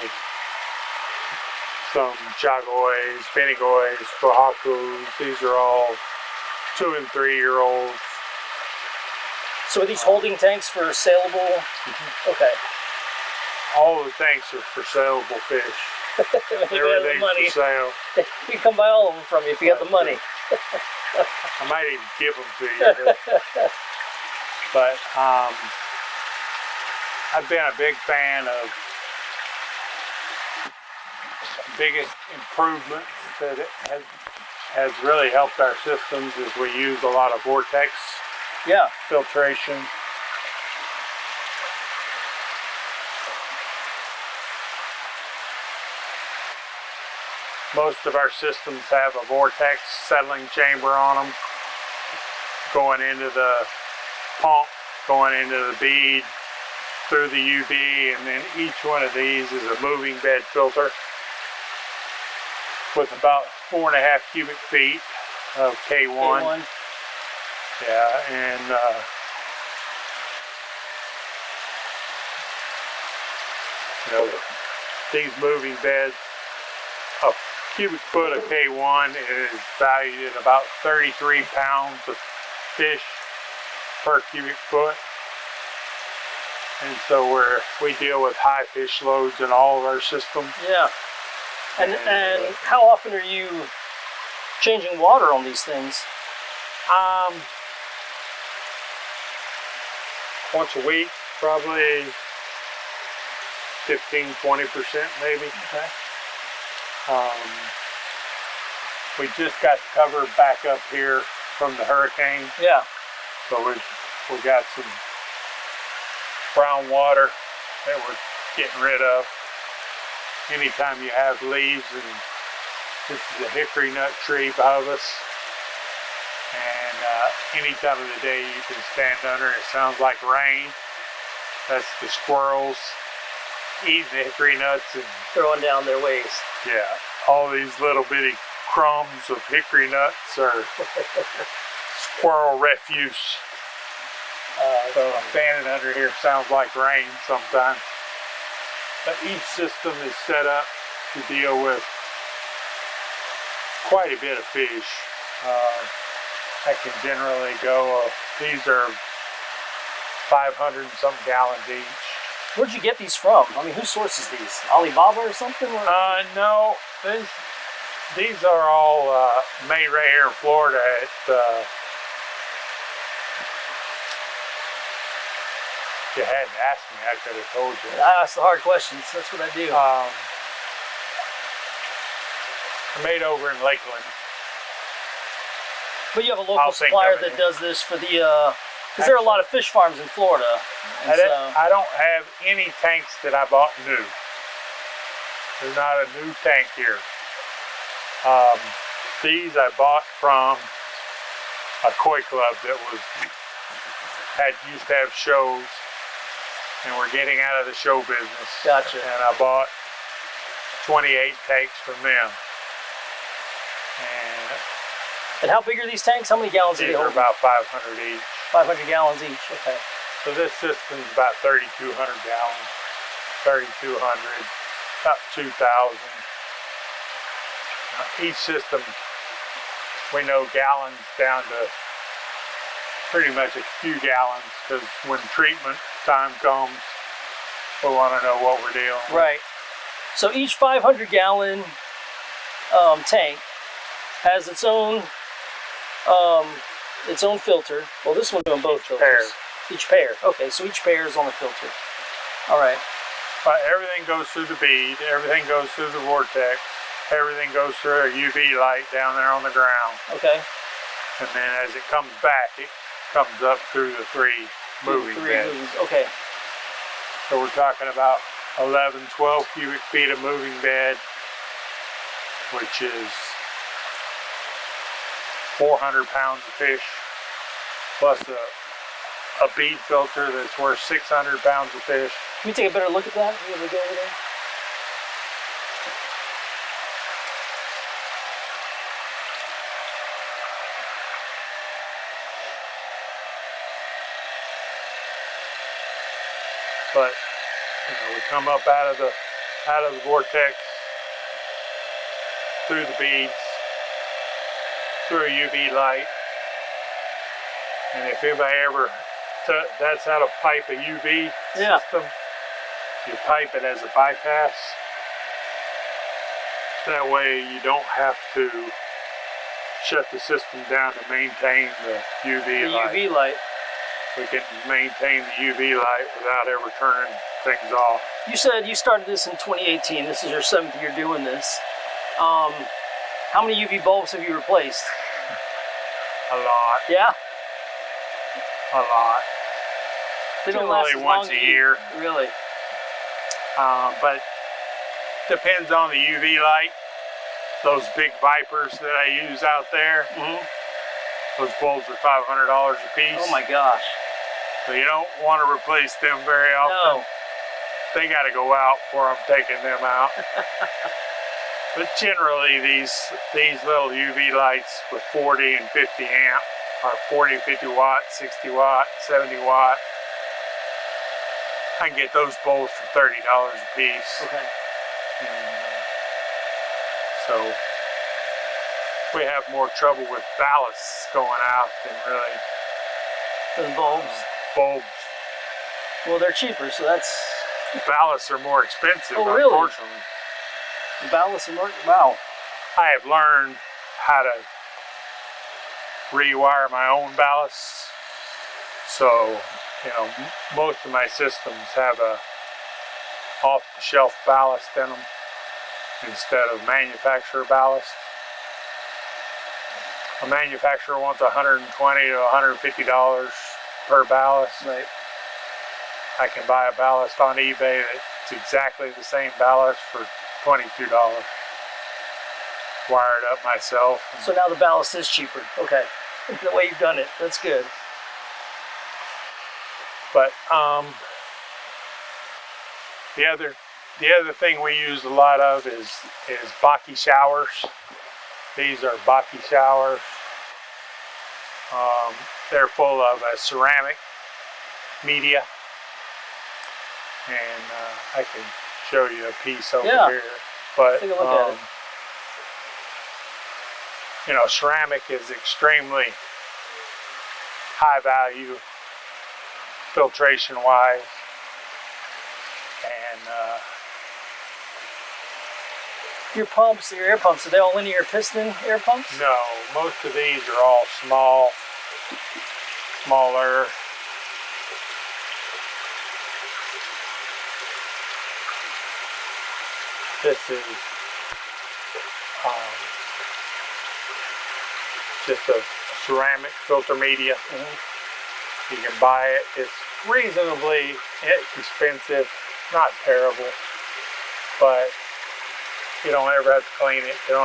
S2: some chagoys, benigoys, kohakus. These are all 2 and 3 year olds.
S1: So are these holding tanks for saleable? Okay.
S2: All the tanks are for saleable fish. Everything's for sale.
S1: We can come buy all of them from you if you got the money.
S2: I might even give them to you. But I've been a big fan of biggest improvements that it has really helped our systems is we use a lot of vortex filtration. Most of our systems have a vortex settling chamber on them, going into the pump, going into the bead, through the UV, and then each one of these is a moving bed filter with about 4.5 cubic feet of K1. Yeah, and you know, these moving beds, a cubic foot of K1 is valued at about 33 pounds of fish per cubic foot. And so we deal with high fish loads in all of our systems.
S1: Yeah. And how often are you changing water on these things?
S2: Once a week, probably 15–20% maybe.
S1: Okay.
S2: We just got the cover back up here from the hurricane,
S1: Yeah.
S2: so we got some brown water that we're getting rid of. Anytime you have leaves, and this is a hickory nut tree above us, and any time of the day you can stand under it. It sounds like rain. That's the squirrels eating the hickory nuts and
S1: Throwing down their ways.
S2: yeah, all these little bitty crumbs of hickory nuts are squirrel refuse. So standing under here sounds like rain sometimes. But each system is set up to deal with quite a bit of fish. That can generally go, these are 500 and some gallons each.
S1: Where'd you get these from? I mean, who sources these? Alibaba or something? Or?
S2: No, these are all made right here in Florida at, if you hadn't asked me, I could have told you.
S1: I ask the hard questions. That's what I do.
S2: They're made over in Lakeland.
S1: But you have a local supplier that does this for the, because there are a lot of fish farms in Florida.
S2: I don't have any tanks that I bought new. There's not a new tank here. These I bought from a koi club that used to have shows, and we're getting out of the show business.
S1: Gotcha.
S2: And I bought 28 tanks from them.
S1: And how big are these tanks? How many gallons do they hold?
S2: These are about 500 each.
S1: 500 gallons each, okay.
S2: So this system's about 3,200 gallons, 3,200, about 2,000. Each system, we know gallons down to pretty much a few gallons, because when treatment time comes, we want to know what we're dealing with.
S1: Right. So each 500 gallon tank has its own filter. Well, this one's doing both filters. Each pair. Okay, so each pair is on a filter. All right.
S2: Everything goes through the bead. Everything goes through the vortex. Everything goes through a UV light down there on the ground.
S1: Okay.
S2: And then as it comes back, it comes up through the three moving beds.
S1: Okay.
S2: So we're talking about 11, 12 cubic feet of moving bed, which is 400 pounds of fish, plus a bead filter that's worth 600 pounds of fish.
S1: Can we take a better look at that? Can you ever go over there?
S2: But we come up out of the vortex, through the beads, through a UV light, and if anybody ever, that's how to pipe a UV system. You pipe it as a bypass. That way you don't have to shut the system down to maintain the UV light.
S1: UV light.
S2: We can maintain the UV light without ever turning things off.
S1: You said you started this in 2018. This is your 7th year doing this. How many UV bulbs have you replaced?
S2: A lot.
S1: Yeah?
S2: A lot.
S1: They don't last
S2: Generally once a year.
S1: Really?
S2: But depends on the UV light. Those big Vipers that I use out there, those bulbs are $500 a piece.
S1: Oh my gosh.
S2: So you don't want to replace them very often.
S1: No.
S2: They got to go out before I'm taking them out. But generally these little UV lights with 40 and 50 amp, or 40, 50 watt, 60 watt, 70 watt, I can get those bulbs for $30 a piece.
S1: Okay.
S2: And, so we have more trouble with ballasts going out than really
S1: Those bulbs.
S2: Bulbs.
S1: Well, they're cheaper, so that's...
S2: Ballasts are more expensive,
S1: oh, really?
S2: unfortunately.
S1: The ballasts are more... Wow.
S2: I have learned how to rewire my own ballasts. So, most of my systems have a off-the-shelf ballast in them instead of manufacturer ballast. A manufacturer wants $120 to $150 per ballast.
S1: Right.
S2: I can buy a ballast on eBay that's exactly the same ballast for $22. Wire it up myself.
S1: So now the ballast is cheaper. Okay. The way you've done it, that's good.
S2: But the other thing we use a lot of is Baki showers. These are Baki showers. They're full of ceramic media, and I can show you a piece over here. But
S1: take a look at it.
S2: you know, ceramic is extremely high value filtration wise, and
S1: Your pumps, your air pumps, are they all linear piston air pumps?
S2: no, most of these are all smaller. This is just a ceramic filter media. You can buy it. It's reasonably expensive, not terrible, but you don't ever have to clean it. You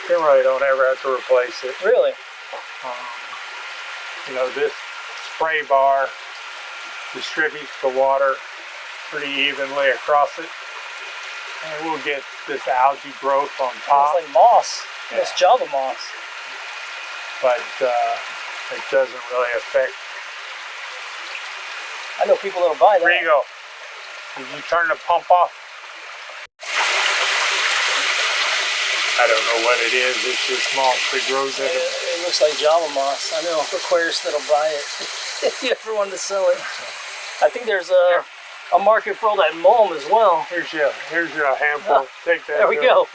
S2: generally don't ever have to replace it.
S1: Really?
S2: You know, this spray bar distributes the water pretty evenly across it, and we'll get this algae growth on top.
S1: It's like moss.
S2: Yeah.
S1: It's Java moss.
S2: But it doesn't really affect.
S1: I know people that'll buy that.
S2: There you go. Did you turn the pump off? I don't know what it is. It's just moss that grows in it.
S1: It looks like Java moss. I know Aquarius that'll buy it if you ever wanted to sell it. I think there's a market for all that mulm as well.
S2: Here's your handful. Take that.
S1: There we go.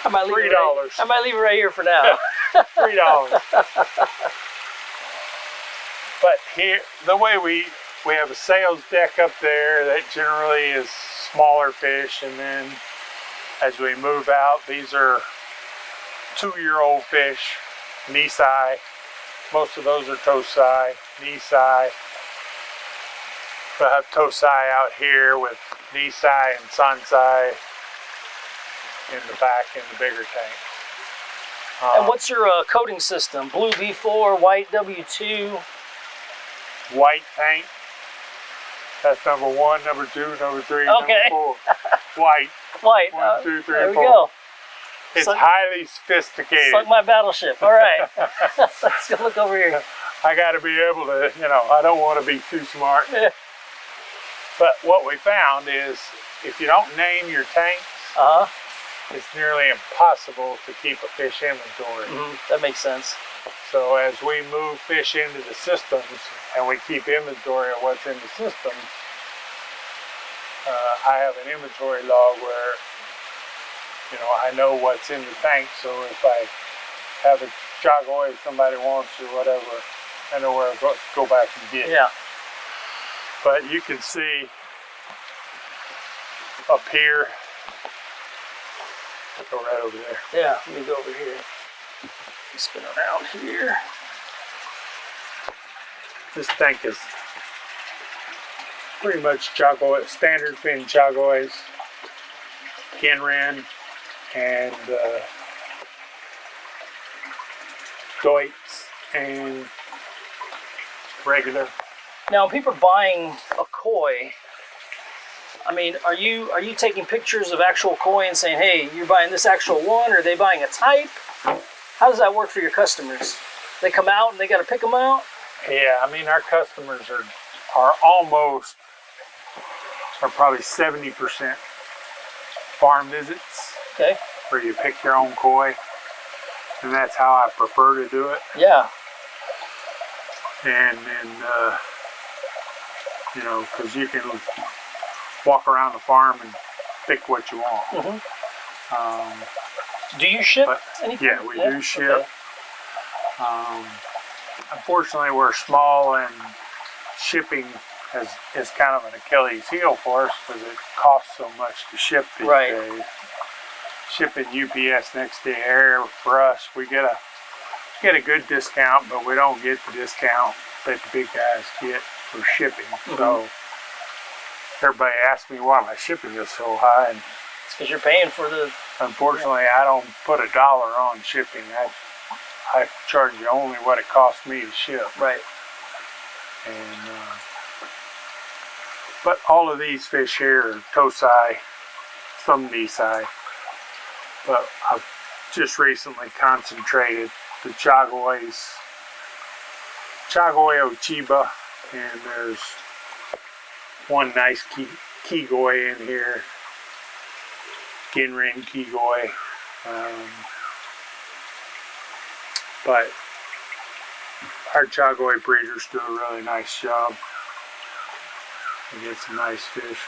S1: I might leave
S2: $3.
S1: I might leave it right here for now.
S2: $3. But here, the way we have a sales deck up there that generally is smaller fish, and then as we move out, these are 2-year-old fish, Nisai. Most of those are Tosai, Nisai. We'll have Tosai out here with Nisai and Sansai in the back in the bigger tank.
S1: And what's your coating system? Blue V4, white W2?
S2: White tank. That's number 1, number 2, number 3,
S1: Okay.
S2: number 4. White.
S1: White.
S2: 1, 2, 3,
S1: there we
S2: 4.
S1: go.
S2: It's
S1: Suck-
S2: highly sophisticated.
S1: Sunk my battleship. All right. Let's go look over here.
S2: I got to be able to, you know, I don't want to be too smart.
S1: Yeah.
S2: But what we found is if you don't name your tanks, it's nearly impossible to keep a fish inventory.
S1: That makes sense.
S2: So as we move fish into the systems and we keep inventory of what's in the systems, I have an inventory log where, you know, I know what's in the tank. So if I have a chagoy somebody wants or whatever, I know where to go back and get it.
S1: Yeah.
S2: But you can see up here, go right over there.
S1: Yeah, let me go over here. Spin around here.
S2: This tank is pretty much chagoy, standard fin chagoys, Kenren, and Deutz, and regular.
S1: Now, when people are buying a koi, I mean, are you taking pictures of actual koi and saying, hey, you're buying this actual one, or are they buying a type? How does that work for your customers? They come out and they got to pick them out?
S2: Yeah, I mean, our customers are probably 70% farm visits,
S1: Okay.
S2: where you pick your own koi, and that's how I prefer to do it.
S1: Yeah.
S2: And then, you know, because you can walk around the farm and pick what you want.
S1: Do you ship
S2: But,
S1: anything?
S2: yeah, we do ship. Okay. Unfortunately, we're small and shipping is kind of an Achilles heel for us because it costs so much to ship these days. Shipping UPS next day air for us, we get a good discount, but we don't get the discount that the big guys get for shipping. So everybody asks me why my shipping is so high, and
S1: it's because you're paying for the.
S2: Unfortunately, I don't put $1 on shipping. I charge you only what it costs me to ship.
S1: Right.
S2: And but all of these fish here are tosai, some nisai. But I've just recently concentrated the chagois, Chagoi Ochiba, and there's one nice kigoi in here. Ginrin Kigoi, but our Chagoi breeders do a really nice job. We get some nice fish.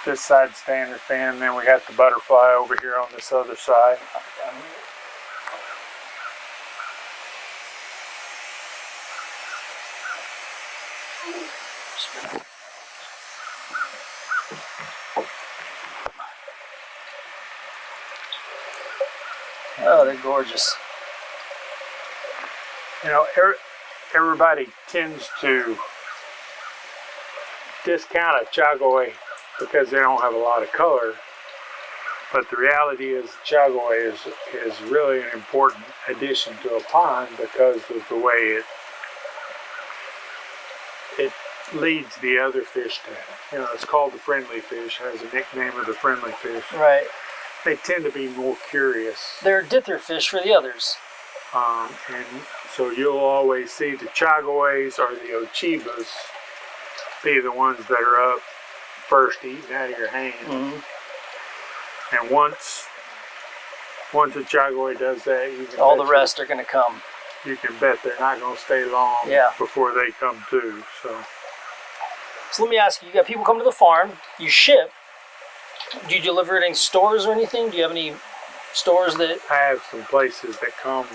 S2: This side standard fin, then we got the butterfly over here on this other side.
S1: Oh, they're gorgeous.
S2: You know, everybody tends to discount a Chagoi because they don't have a lot of color. But the reality is Chagoi is really an important addition to a pond because of the way it leads the other fish to, you know, it's called the friendly fish, has a nickname of the friendly fish.
S1: Right.
S2: They tend to be more curious.
S1: They're dither fish for the others.
S2: And so you'll always see the Chagois or the Ochibas be the ones that are up first eating out of your hand. And once a Chagoi does that,
S1: all the rest are going to come.
S2: You can bet they're not going to stay long before they come too.
S1: So let me ask you, you got people come to the farm, you ship. Do you deliver it in stores or anything? Do you have any stores that...
S2: I have some places that come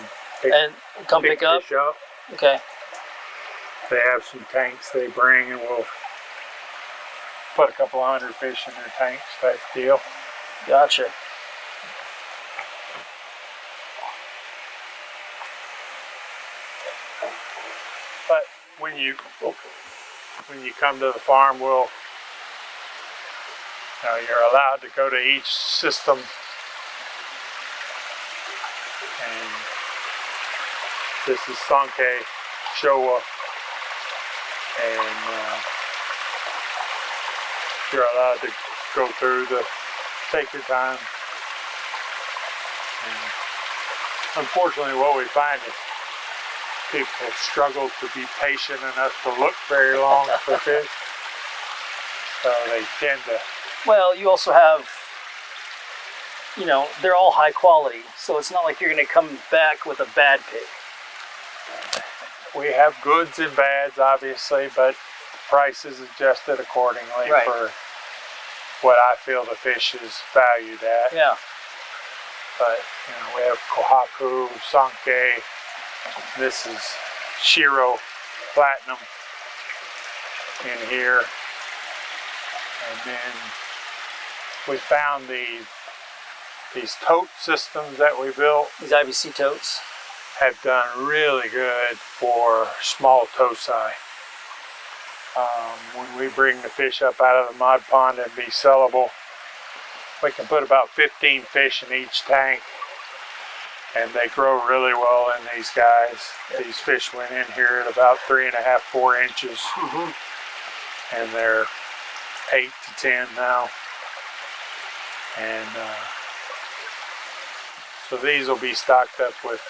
S1: pick up?
S2: Fish up.
S1: Okay.
S2: They have some tanks they bring, and we'll put a couple of 100 fish in their tanks type deal.
S1: Gotcha.
S2: But when you come to the farm, you're allowed to go to each system, and this is Sanke, Showa, and you're allowed to go through take your time. And unfortunately, what we find is people struggle to be patient enough to look very long for fish, so they tend to.
S1: Well, you also have, you know, they're all high quality, so it's not like you're going to come back with a bad pig.
S2: We have goods and bads, obviously, but the price is adjusted accordingly for what I feel the fish is valued at.
S1: Yeah.
S2: But, you know, we have Kohaku, Sanke, this is Shiro Platinum in here. And then we found these tote systems that we built.
S1: These IBC totes
S2: have done really good for small tosai. When we bring the fish up out of the mod pond and be sellable, we can put about 15 fish in each tank, and they grow really well in these guys. These fish went in here at about 3.5, 4 inches, and they're 8 to 10 now. And so these will be stocked up with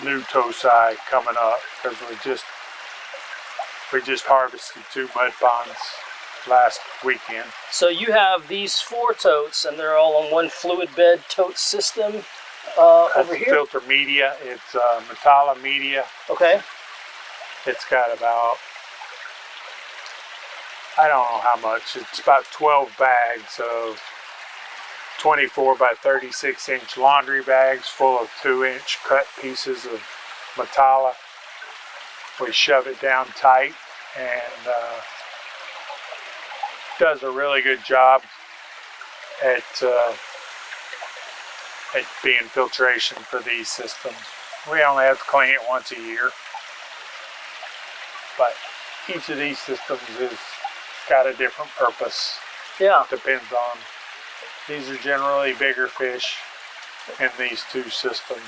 S2: new tosai coming up because we just harvested 2 mud ponds last weekend.
S1: So you have these 4 totes, and they're all on one fluid bed tote system over here?
S2: Filter media. It's Matala media.
S1: Okay.
S2: It's got about, I don't know how much, it's about 12 bags of 24 by 36 inch laundry bags full of 2-inch cut pieces of Matala. We shove it down tight, and does a really good job at being filtration for these systems. We only have to clean it once a year, but each of these systems has got a different purpose.
S1: Yeah.
S2: Depends on. These are generally bigger fish in these two systems.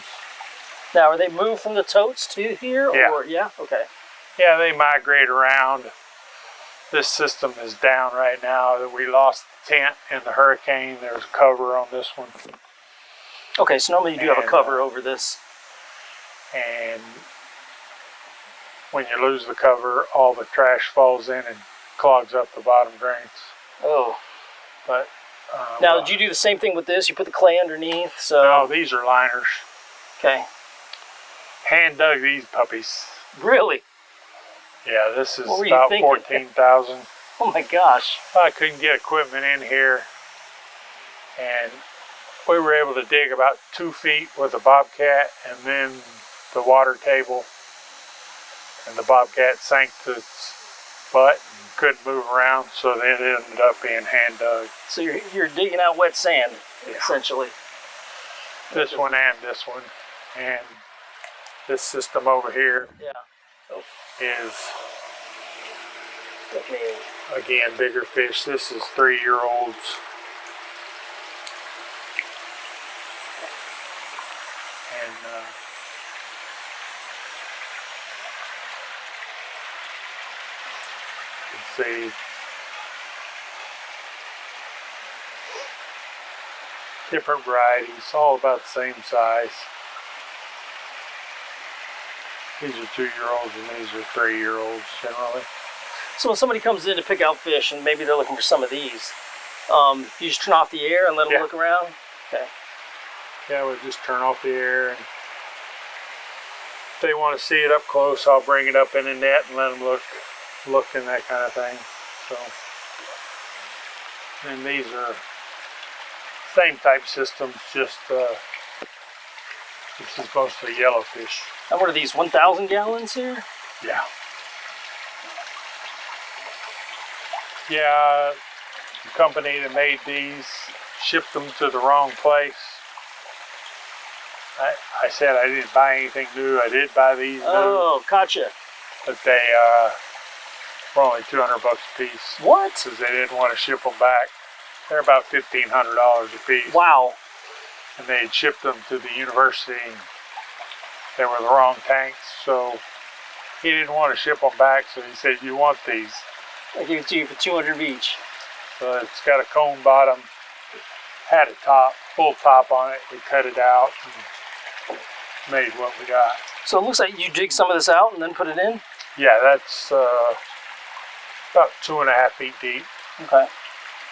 S1: Now, are they moved from the totes to here?
S2: Yeah.
S1: Or, yeah? Okay.
S2: Yeah, they migrate around. This system is down right now. We lost the tent in the hurricane. There's a cover on this one.
S1: Okay, so normally you do have a cover over this.
S2: And when you lose the cover, all the trash falls in and clogs up the bottom drains.
S1: Oh.
S2: But
S1: now, did you do the same thing with this? You put the clay underneath, so...
S2: No, these are liners.
S1: Okay.
S2: Hand dug these puppies.
S1: Really?
S2: Yeah, this is
S1: What were you
S2: about
S1: thinking?
S2: 14,000.
S1: Oh my gosh.
S2: I couldn't get equipment in here, and we were able to dig about 2 feet with a bobcat, and then the water table, and the bobcat sank to its butt and couldn't move around, so then it ended up being hand dug.
S1: So you're digging out wet sand, essentially.
S2: This one and this one, and this system over here is, again, bigger fish. This is 3-year-olds. And you can see different varieties, all about the same size. These are 2-year-olds and these are 3-year-olds generally.
S1: So when somebody comes in to pick out fish and maybe they're looking for some of these, you just turn off the air and let them look around? Okay.
S2: Yeah, we'll just turn off the air, and if they want to see it up close, I'll bring it up in the net and let them look and that kind of thing. So, and these are same type systems, just this is mostly yellowfish.
S1: And what are these, 1,000 gallons here?
S2: Yeah. Yeah, the company that made these shipped them to the wrong place. I said I didn't buy anything new. I did buy these new.
S1: Oh, gotcha.
S2: But they were only $200 a piece.
S1: What?
S2: Because they didn't want to ship them back. They're about $1,500 a piece.
S1: Wow.
S2: And they had shipped them to the university. They were the wrong tanks, so he didn't want to ship them back, so he said, "You want these?"
S1: I give it to you for 200 each.
S2: So it's got a cone bottom, had a top, full top on it. We cut it out and made what we got.
S1: So it looks like you dig some of this out and then put it in?
S2: Yeah, that's about 2.5 feet deep.
S1: Okay.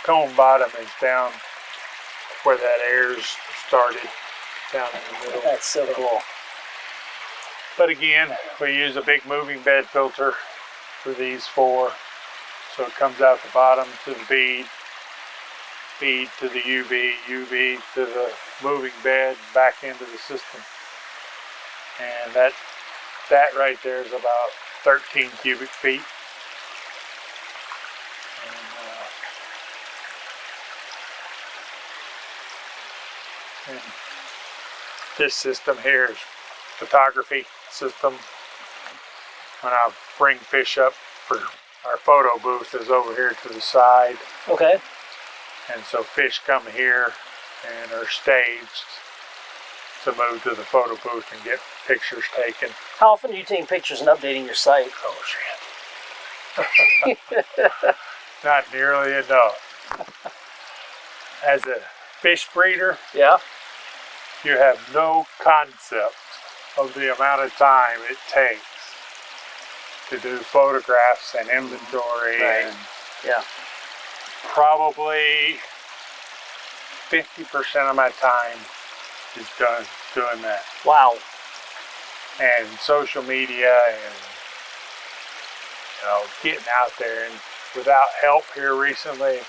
S2: Cone bottom is down where that air's started, down in the middle.
S1: That's so cool.
S2: But again, we use a big moving bed filter for these 4. So it comes out the bottom to the bead, bead to the UV, UV to the moving bed, back into the system. And that right there is about 13 cubic feet. And this system here is photography system. When I bring fish up for our photo booth is over here to the side.
S1: Okay.
S2: And so fish come here and are staged to move to the photo booth and get pictures taken.
S1: How often do you take pictures and updating your site?
S2: Oh shit. Not nearly enough. As a fish breeder,
S1: yeah,
S2: you have no concept of the amount of time it takes to do photographs and inventory.
S1: Right.
S2: And
S1: yeah,
S2: probably 50% of my time is done doing that.
S1: Wow.
S2: And social media and getting out there, and without help here recently,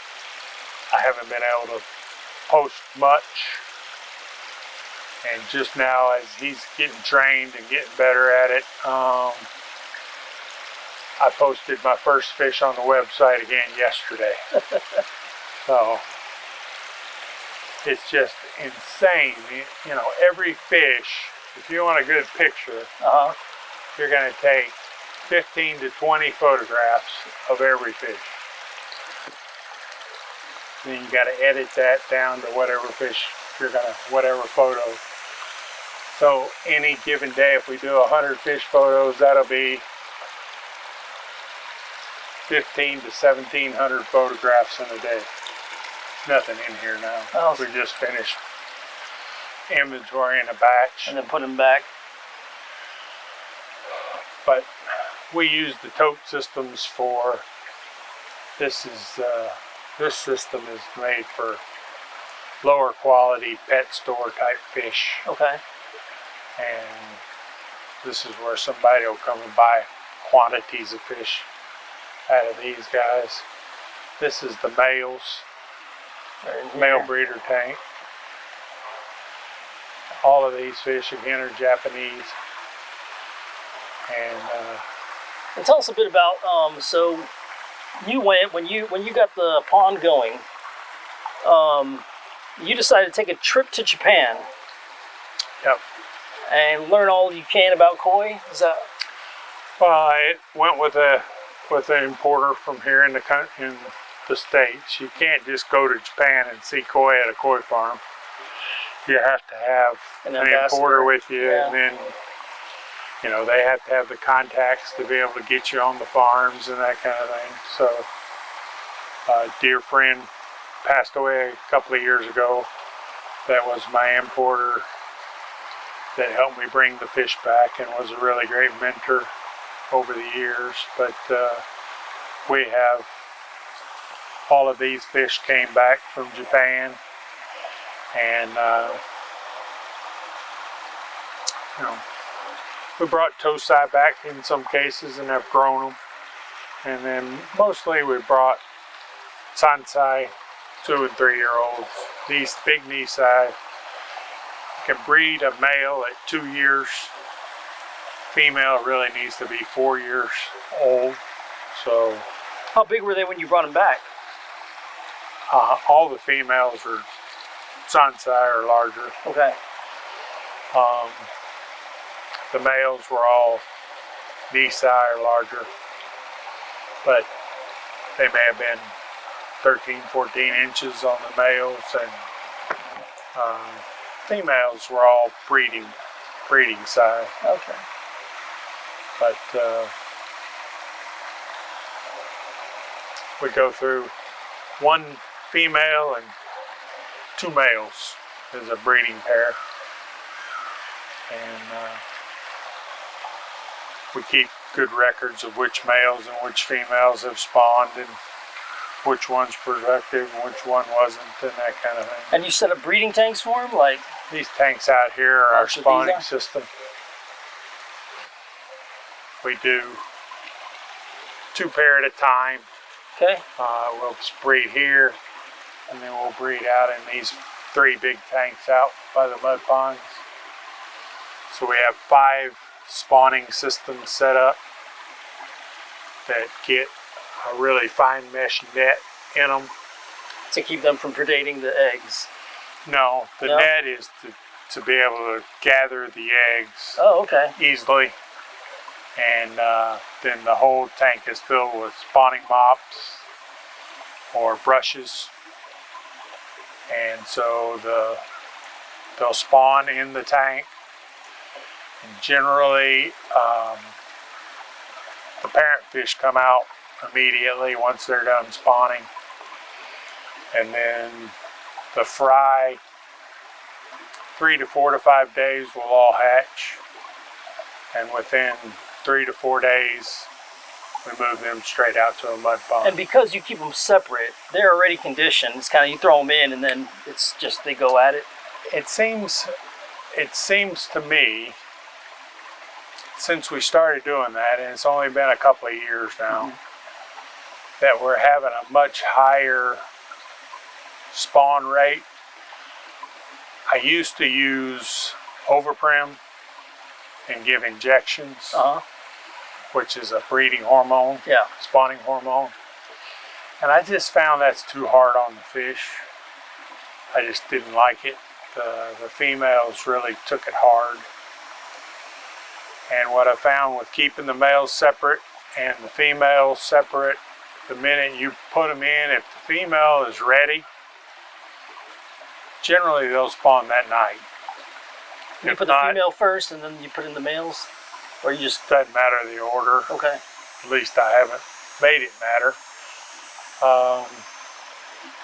S2: I haven't been able to post much. And just now, as he's getting trained and getting better at it, I posted my first fish on the website again yesterday. So it's just insane. You know, every fish, if you want a good picture, you're going to take 15 to 20 photographs of every fish. Then you got to edit that down to whatever fish you're going to, whatever photo. So any given day, if we do 100 fish photos, that'll be 15 to 1,700 photographs in a day. Nothing in here now.
S1: Oh.
S2: We just finished inventorying a batch.
S1: And then put them back.
S2: But we use the tote systems for, this system is made for lower quality pet store type fish.
S1: Okay.
S2: And this is where somebody will come and buy quantities of fish out of these guys. This is the males, male breeder tank. All of these fish again are Japanese. And
S1: tell us a bit about so you went when you got the pond going. You decided to take a trip to Japan.
S2: Yep.
S1: And learn all you can about koi. Is that?
S2: Well, I went with an importer from here in the States. You can't just go to Japan and see koi at a koi farm. You have to have an importer with you, yeah. And then you know they have to have the contacts to be able to get you on the farms and that kind of thing. So, a dear friend passed away a couple of years ago. That was my importer that helped me bring the fish back and was a really great mentor over the years. But we have all of these fish came back from Japan, and you know, we brought tosai back in some cases and have grown them, and then mostly we brought sansai 2 and 3 year olds. These big nisai can breed a male at 2 years. Female really needs to be 4 years old. So,
S1: how big were they when you brought them back?
S2: All the females are sansai or larger.
S1: Okay.
S2: The males were all nisai or larger, but they may have been 13, 14 inches on the males, and females were all breeding size.
S1: Okay.
S2: But we go through 1 female and 2 males is a breeding pair, and we keep good records of which males and which females have spawned and which one's productive and which one wasn't, and that kind of thing.
S1: And you set up breeding tanks for them, like
S2: these tanks out here are our spawning system. We do 2 pair at a time.
S1: Okay.
S2: We'll breed here, and then we'll breed out in these 3 big tanks out by the mud ponds. So we have 5 spawning systems set up that get a really fine mesh net in them.
S1: To keep them from predating the eggs?
S2: No, the net is to be able to gather the eggs easily. And then the whole tank is filled with spawning mops or brushes. And so they'll spawn in the tank. And generally, the parent fish come out immediately once they're done spawning. And then the fry, 3 to 4 to 5 days, will all hatch. And within 3 to 4 days, we move them straight out to a mud pond.
S1: And because you keep them separate, they're already conditioned. It's kind of you throw them in and then it's just they go at it.
S2: It seems to me, since we started doing that, and it's only been a couple of years now, that we're having a much higher spawn rate. I used to use overprim and give injections, which is a breeding hormone,
S1: Yeah.
S2: spawning hormone. And I just found that's too hard on the fish. I just didn't like it. The females really took it hard. And what I found with keeping the males separate and the females separate, the minute you put them in, if the female is ready, generally they'll spawn that night.
S1: You put the female first and then you put in the males? Or you just...
S2: Doesn't matter the order.
S1: Okay.
S2: At least I haven't made it matter.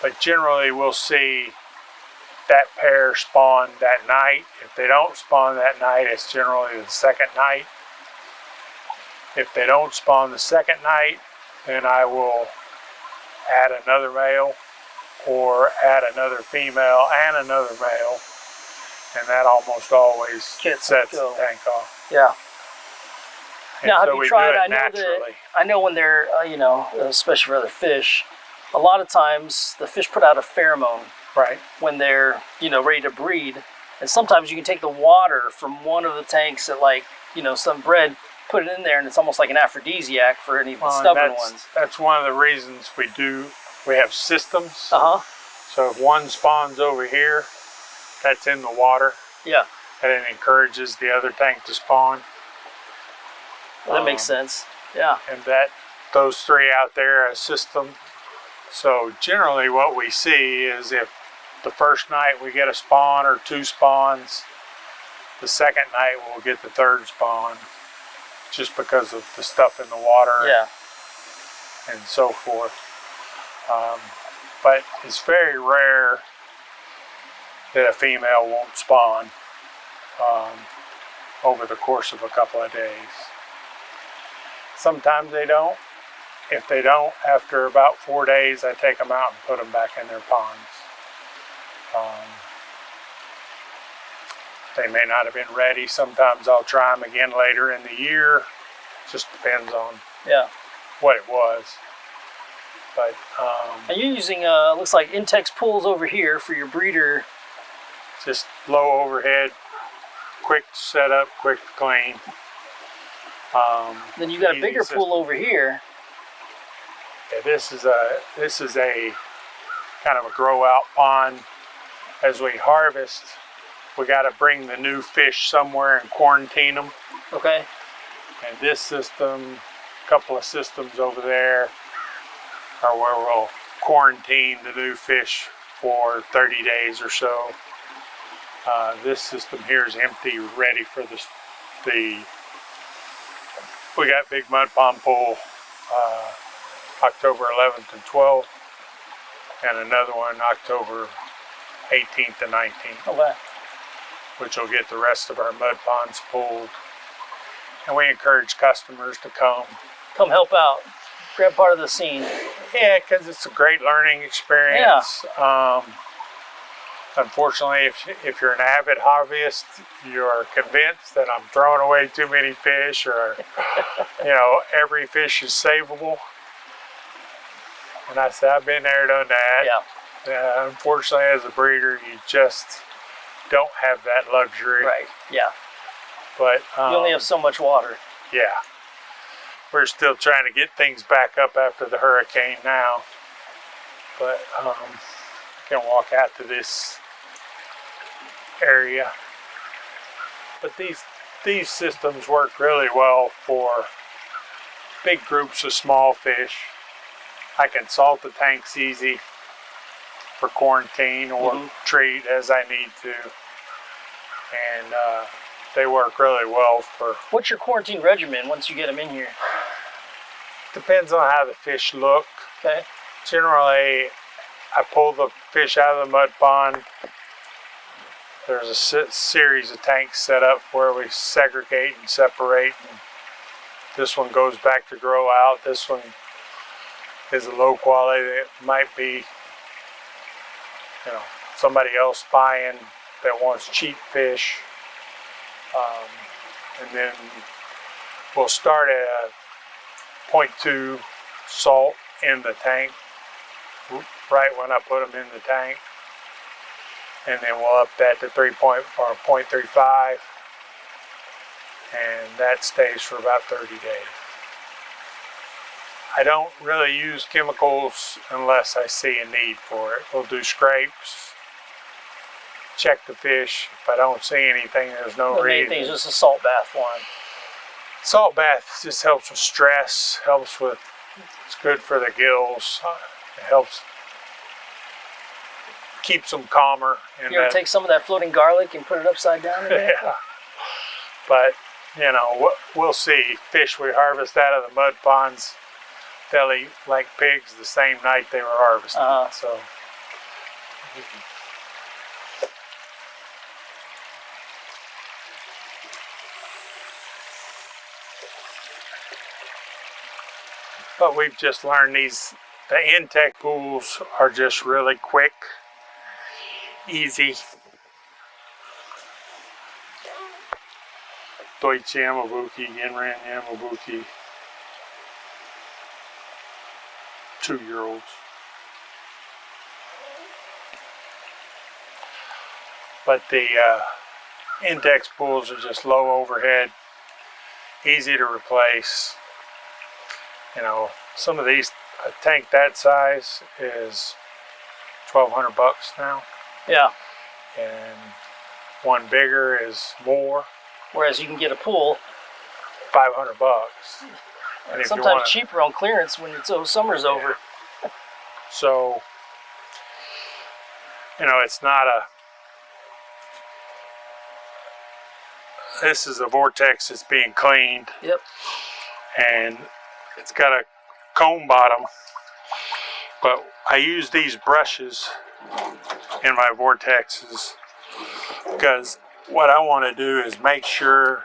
S2: But generally we'll see that pair spawn that night. If they don't spawn that night, it's generally the second night. If they don't spawn the second night, then I will add another male or add another female and another male, and that almost always sets the tank off.
S1: Yeah.
S2: And
S1: now,
S2: so
S1: have you
S2: we
S1: tried?
S2: do it
S1: I know
S2: naturally.
S1: I know when they're, you know, especially for other fish, a lot of times the fish put out a pheromone
S2: Right.
S1: when they're, you know, ready to breed, and sometimes you can take the water from one of the tanks that, like, you know, some bred, put it in there, and it's almost like an aphrodisiac for any of the stubborn ones.
S2: That's one of the reasons we have systems.
S1: Uh-huh.
S2: So if one spawns over here, that's in the water,
S1: Yeah.
S2: and it encourages the other tank to spawn.
S1: Well, that makes sense. Yeah.
S2: And those three out there are a system. So generally what we see is if the first night we get a spawn or two spawns, the second night we'll get the third spawn, just because of the stuff in the water.
S1: Yeah.
S2: And so forth. But it's very rare that a female won't spawn over the course of a couple of days. Sometimes they don't. If they don't, after about 4 days, I take them out and put them back in their ponds. They may not have been ready. Sometimes I'll try them again later in the year. Just depends on what it was. But
S1: and you're using looks like Intex pools over here for your breeder.
S2: just low overhead, quick to set up, quick to clean.
S1: Then you got a bigger
S2: system.
S1: pool over here.
S2: Yeah, this is a kind of a grow out pond. As we harvest, we got to bring the new fish somewhere and quarantine them.
S1: Okay.
S2: And this system, a couple of systems over there, are where we'll quarantine the new fish for 30 days or so. This system here is empty, ready for we got big mud pond pool October 11th and 12th, and another one October 18th and 19th,
S1: Okay.
S2: which will get the rest of our mud ponds pulled. And we encourage customers to come.
S1: Come help out. Grab part of the scene.
S2: Yeah, because it's a great learning experience. Unfortunately, if you're an avid hobbyist, you're convinced that I'm throwing away too many fish, or you know, every fish is savable. And I said, I've been there, done that.
S1: Yeah.
S2: Unfortunately, as a breeder, you just don't have that luxury.
S1: Right. Yeah.
S2: But
S1: You only have so much water.
S2: yeah, we're still trying to get things back up after the hurricane now. But I can walk out to this area. But these systems work really well for big groups of small fish. I can salt the tanks easy for quarantine or treat as I need to. And they work really well for...
S1: What's your quarantine regimen once you get them in here?
S2: Depends on how the fish look.
S1: Okay.
S2: Generally, I pull the fish out of the mud pond. There's a series of tanks set up where we segregate and separate. And this one goes back to grow out. This one is a low quality that might be, you know, somebody else buying that wants cheap fish. And then we'll start at a 0.2 salt in the tank right when I put them in the tank, and then we'll up that to 0.35, and that stays for about 30 days. I don't really use chemicals unless I see a need for it. We'll do scrapes, check the fish. If I don't see anything, there's no
S1: The
S2: reason.
S1: main thing is just a salt bath for them.
S2: Salt bath just helps with stress, helps with, it's good for the gills. It helps, keeps them calmer.
S1: You ever take some of that floating garlic and put it upside down again?
S2: Yeah. But, you know, we'll see. Fish we harvest out of the mud ponds, they'll eat like pigs the same night they were harvested. So. But we've just learned the intake pools are just really quick, easy. Deutsche Yamabuki, Genran Yamabuki, 2-year-olds. But the Intex pools are just low overhead, easy to replace. You know, some of these, a tank that size is $1,200 now.
S1: Yeah.
S2: And one bigger is more.
S1: Whereas you can get a pool
S2: $500. And
S1: sometimes cheaper on clearance when summer's over.
S2: So, you know, it's not a, this is a vortex that's being cleaned.
S1: Yep.
S2: And it's got a comb bottom, but I use these brushes in my vortexes because what I want to do is make sure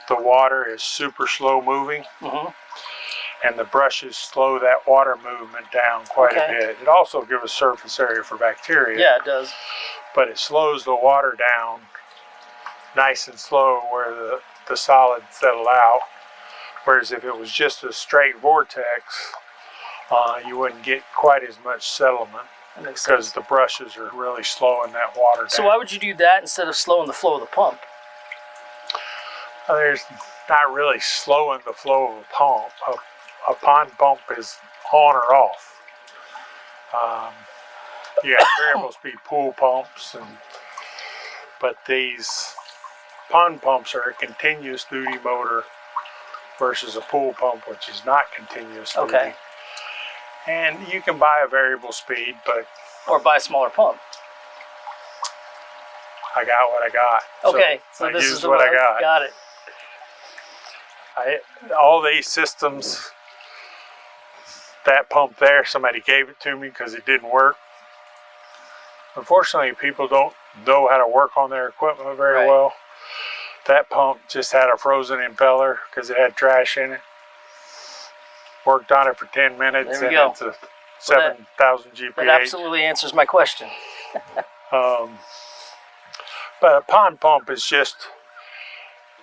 S2: the water is super slow moving, and the brushes slow that water movement down quite a bit. It also gives a surface area for bacteria.
S1: Yeah, it does.
S2: But it slows the water down nice and slow where the solids settle out. Whereas if it was just a straight vortex, you wouldn't get quite as much settlement because the brushes are really slowing that water down.
S1: So why would you do that instead of slowing the flow of the pump?
S2: There's not really slowing the flow of a pump. A pond pump is on or off. You got variable speed pool pumps, but these pond pumps are a continuous duty motor versus a pool pump, which is not continuous duty.
S1: Okay.
S2: And you can buy a variable speed, but
S1: or buy a smaller pump.
S2: I got what I got.
S1: Okay, so this is
S2: what I got.
S1: Got it.
S2: All these systems, that pump there, somebody gave it to me because it didn't work. Unfortunately, people don't know how to work on their equipment very well. That pump just had a frozen impeller because it had trash in it. Worked on it for 10 minutes and it's a 7,000 GPH.
S1: That absolutely answers my question.
S2: But a pond pump is just,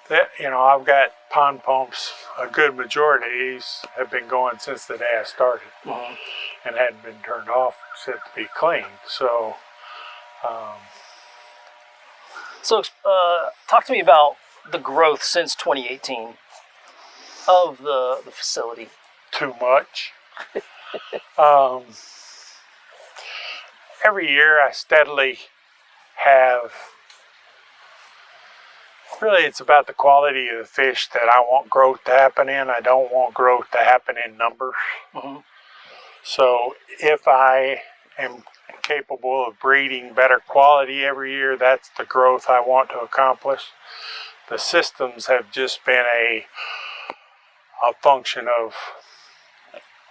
S2: that, you know, I've got pond pumps, a good majority of these have been going since the day I started and hadn't been turned off except to be cleaned. So,
S1: talk to me about the growth since 2018 of the facility.
S2: Too much. Every year I steadily have, really it's about the quality of the fish that I want growth to happen in. I don't want growth to happen in numbers. So if I am capable of breeding better quality every year, that's the growth I want to accomplish. The systems have just been a function of,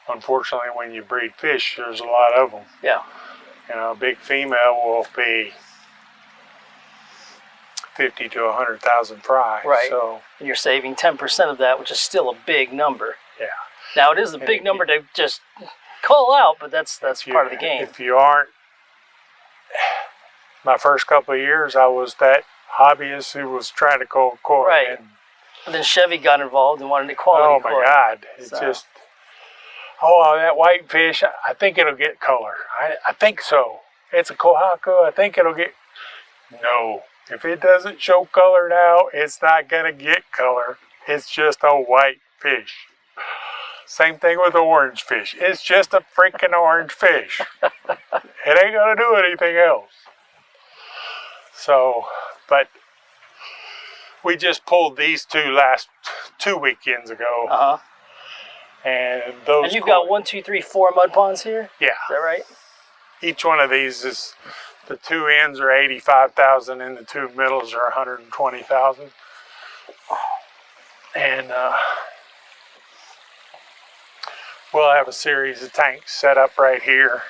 S2: unfortunately, when you breed fish, there's a lot of them.
S1: Yeah.
S2: You know, a big female will be 50 to 100,000 fry.
S1: Right.
S2: So,
S1: and you're saving 10% of that, which is still a big number.
S2: Yeah.
S1: Now, it is a big number to just call out, but that's part of the game.
S2: If you aren't, my first couple of years, I was that hobbyist who was trying to cold koi.
S1: Right. And then Chevy got involved and wanted equality.
S2: Oh my God! It's just, that white fish. I think it'll get color. I think so. It's a kohaku. I think it'll get. No, if it doesn't show color now, it's not gonna get color. It's just a white fish. Same thing with orange fish. It's just a freaking orange fish. It ain't gonna do anything else. So, but we just pulled these last two weekends ago. And those.
S1: And you've got 1, 2, 3, 4 mud ponds here?
S2: Yeah.
S1: Is that right?
S2: Each one of these is, the two ends are 85,000 and the two middles are 120,000. And we'll have a series of tanks set up right here.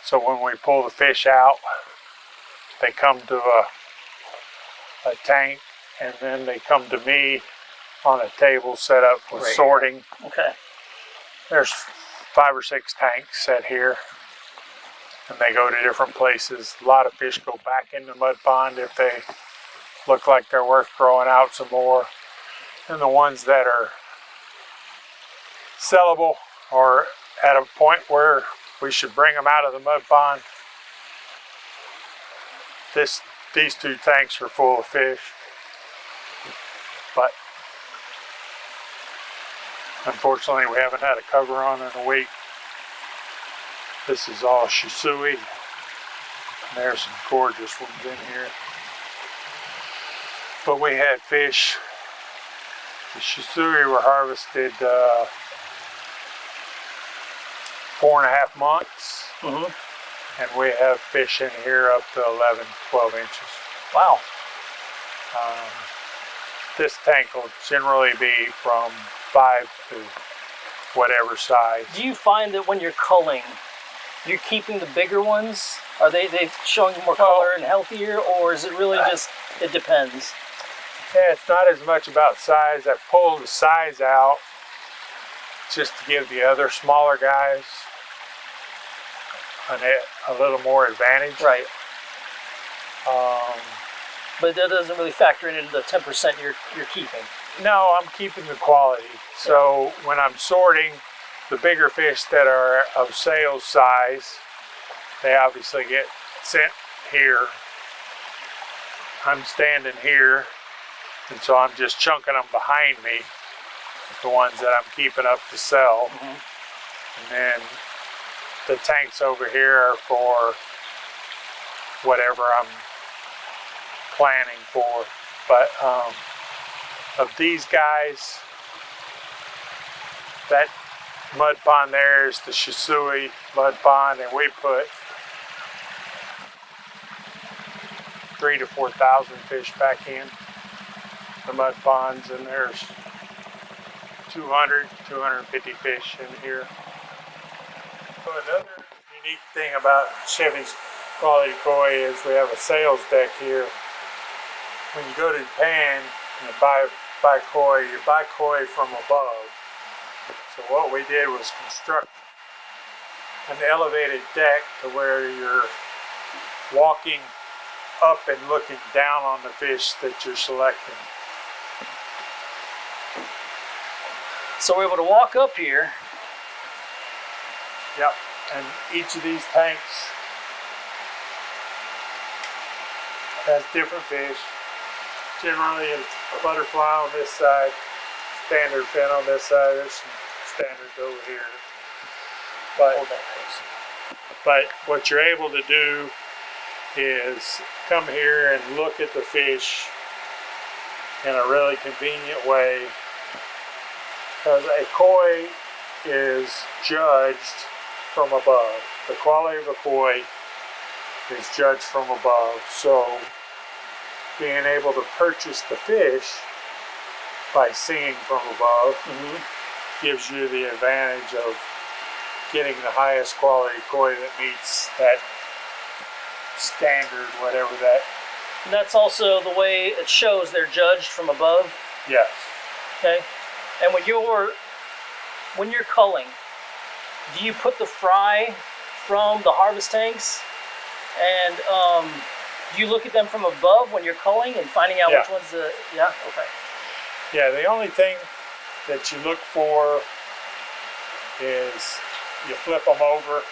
S2: So when we pull the fish out, they come to a tank, and then they come to me on a table set up with sorting.
S1: Okay.
S2: There's 5 or 6 tanks set here, and they go to different places. A lot of fish go back in the mud pond if they look like they're worth growing out some more. And the ones that are sellable or at a point where we should bring them out of the mud pond, these 2 tanks are full of fish. But unfortunately, we haven't had a cover on in a week. This is all shisui. There's some gorgeous ones in here. But we had fish. The shisui were harvested 4.5 months. And we have fish in here up to 11, 12 inches.
S1: Wow.
S2: This tank will generally be from 5 to whatever size.
S1: Do you find that when you're culling, you're keeping the bigger ones? Are they showing more color and healthier, or is it really just, it depends?
S2: Yeah, it's not as much about size. I pulled the size out just to give the other smaller guys a little more advantage.
S1: Right. But that doesn't really factor into the 10% you're keeping.
S2: No, I'm keeping the quality. So when I'm sorting the bigger fish that are of sales size, they obviously get sent here. I'm standing here, and so I'm just chunking them behind me, the ones that I'm keeping up to sell. And then the tanks over here are for whatever I'm planning for. But of these guys, that mud pond there is the shisui mud pond, and we put 3,000 to 4,000 fish back in the mud ponds, and there's 200, 250 fish in here. So another unique thing about Chevy's quality koi is we have a sales deck here. When you go to Japan and buy koi, you buy koi from above. So what we did was construct an elevated deck to where you're walking up and looking down on the fish that you're selecting.
S1: So we're able to walk up here.
S2: Yep, and each of these tanks has different fish. Generally it's butterfly on this side, standard fin on this side, there's some standards over here. But what you're able to do is come here and look at the fish in a really convenient way, because a koi is judged from above. The quality of a koi is judged from above. So being able to purchase the fish by seeing from above gives you the advantage of getting the highest quality koi that meets that standard, whatever that.
S1: And that's also the way it shows they're judged from above.
S2: Yes.
S1: Okay. And when you're culling, do you put the fry from the harvest tanks, and do you look at them from above when you're culling and finding out which one's the? Yeah. Okay.
S2: Yeah. The only thing that you look for is you flip them over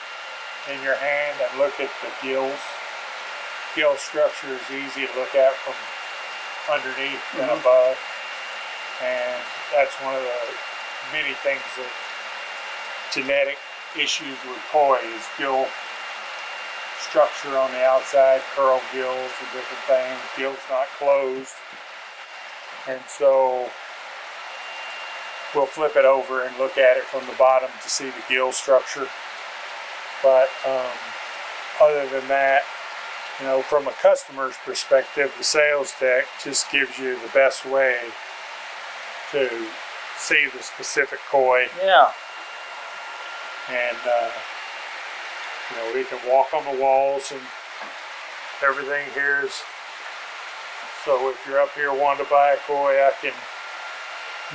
S2: in your hand and look at the gills. Gill structure is easy to look at from underneath and above, and that's one of the many things that genetic issues with koi is gill structure on the outside, curl gills, and different things. Gills not closed, and so we'll flip it over and look at it from the bottom to see the gill structure. But other than that, you know, from a customer's perspective, the sales deck just gives you the best way to see the specific koi.
S1: Yeah.
S2: And you know, we can walk on the walls and everything here is. So if you're up here wanting to buy a koi, I can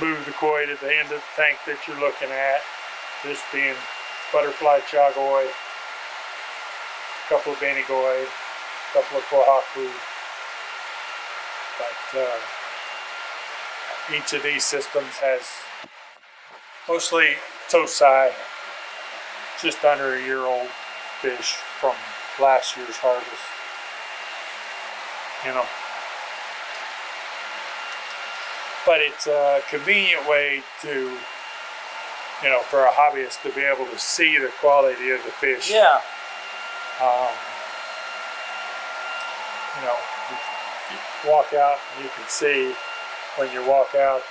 S2: move the koi to the end of the tank that you're looking at. This being butterfly chagoi, a couple of benigoi, a couple of kohaku. But each of these systems has mostly tosai, just under a year old fish from last year's harvest. You know. But it's a convenient way to, you know, for a hobbyist to be able to see the quality of the fish.
S1: Yeah.
S2: You know, you walk out and you can see when you walk out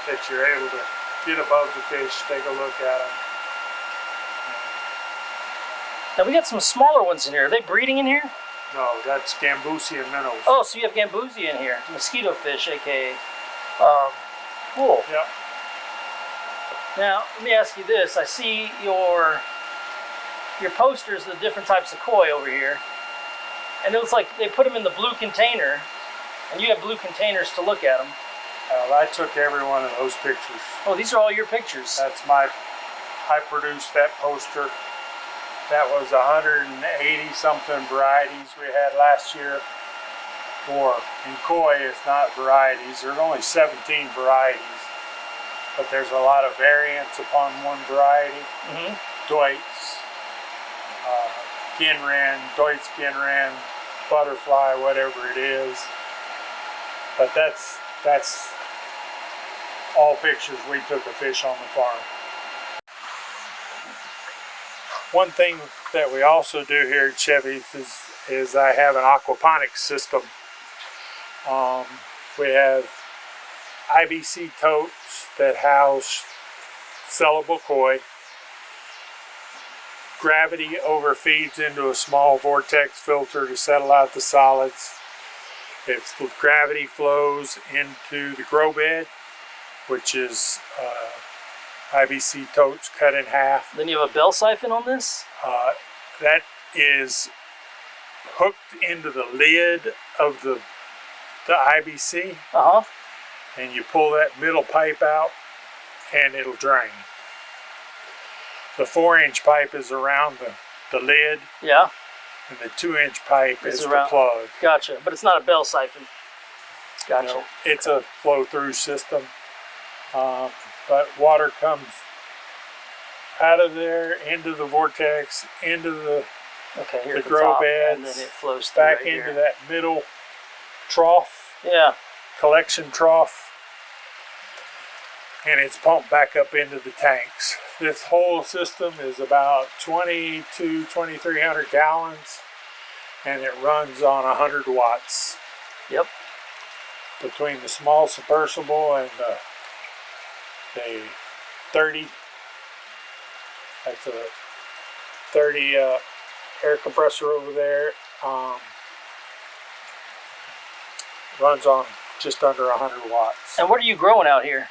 S2: that you're able to get above the fish, take a look at them.
S1: Now we got some smaller ones in here. Are they breeding in here?
S2: No, that's Gambusia minnows.
S1: Oh, so you have Gambusia in here. Mosquito fish, aka. Cool.
S2: Yep.
S1: Now, let me ask you this. I see your posters of the different types of koi over here. And it looks like they put them in the blue container. And you have blue containers to look at them.
S2: I took every one of those pictures.
S1: Oh, these are all your pictures.
S2: I produced that poster. That was 180 something varieties we had last year. Or in koi, it's not varieties. There's only 17 varieties, but there's a lot of variants upon one variety.
S1: Mm-hmm.
S2: Deutz, Ginran, Deutz Ginran, butterfly, whatever it is. But that's all pictures we took of fish on the farm. One thing that we also do here at Chevy is I have an aquaponics system. We have IBC totes that house sellable koi. Gravity overfeeds into a small vortex filter to settle out the solids. If the gravity flows into the grow bed, which is IBC totes cut in half.
S1: Then you have a bell siphon on this?
S2: That is hooked into the lid of the IBC.
S1: Uh-huh.
S2: And you pull that middle pipe out and it'll drain. The 4-inch pipe is around the lid.
S1: Yeah.
S2: And the 2-inch pipe is
S1: around
S2: the plug.
S1: Gotcha. But it's not a bell siphon. Gotcha.
S2: No, it's a flow-through system. But water comes out of there, into the vortex, into the grow
S1: top,
S2: beds,
S1: and then it flows through
S2: back
S1: right
S2: into
S1: here.
S2: that middle trough,
S1: Yeah.
S2: collection trough, and it's pumped back up into the tanks. This whole system is about 20 to 2,300 gallons, and it runs on 100 watts.
S1: Yep.
S2: Between the small submersible and the 30, that's a 30 air compressor over there, runs on just under 100 watts.
S1: And what are you growing out here?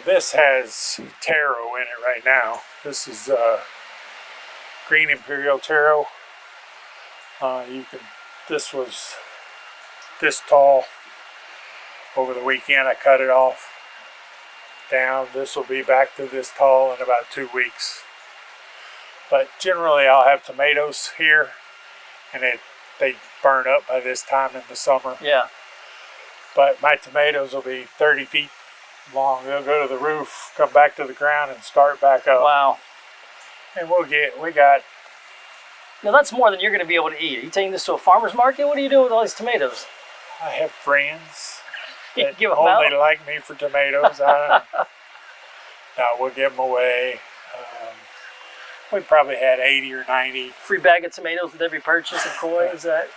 S2: This has taro in it right now. This is green imperial taro. This was this tall. Over the weekend I cut it off down. This will be back to this tall in about 2 weeks. But generally I'll have tomatoes here, and they burn up by this time in the summer.
S1: Yeah.
S2: But my tomatoes will be 30 feet long. They'll go to the roof, come back to the ground, and start back up.
S1: Wow.
S2: And we got.
S1: Now that's more than you're going to be able to eat. Are you taking this to a farmer's market? What are you doing with all these tomatoes?
S2: I have friends. that
S1: Give 'em
S2: only
S1: out?
S2: like me for tomatoes. No, we'll give them away. We probably had 80 or 90.
S1: Free bag of tomatoes with every purchase of koi, is that?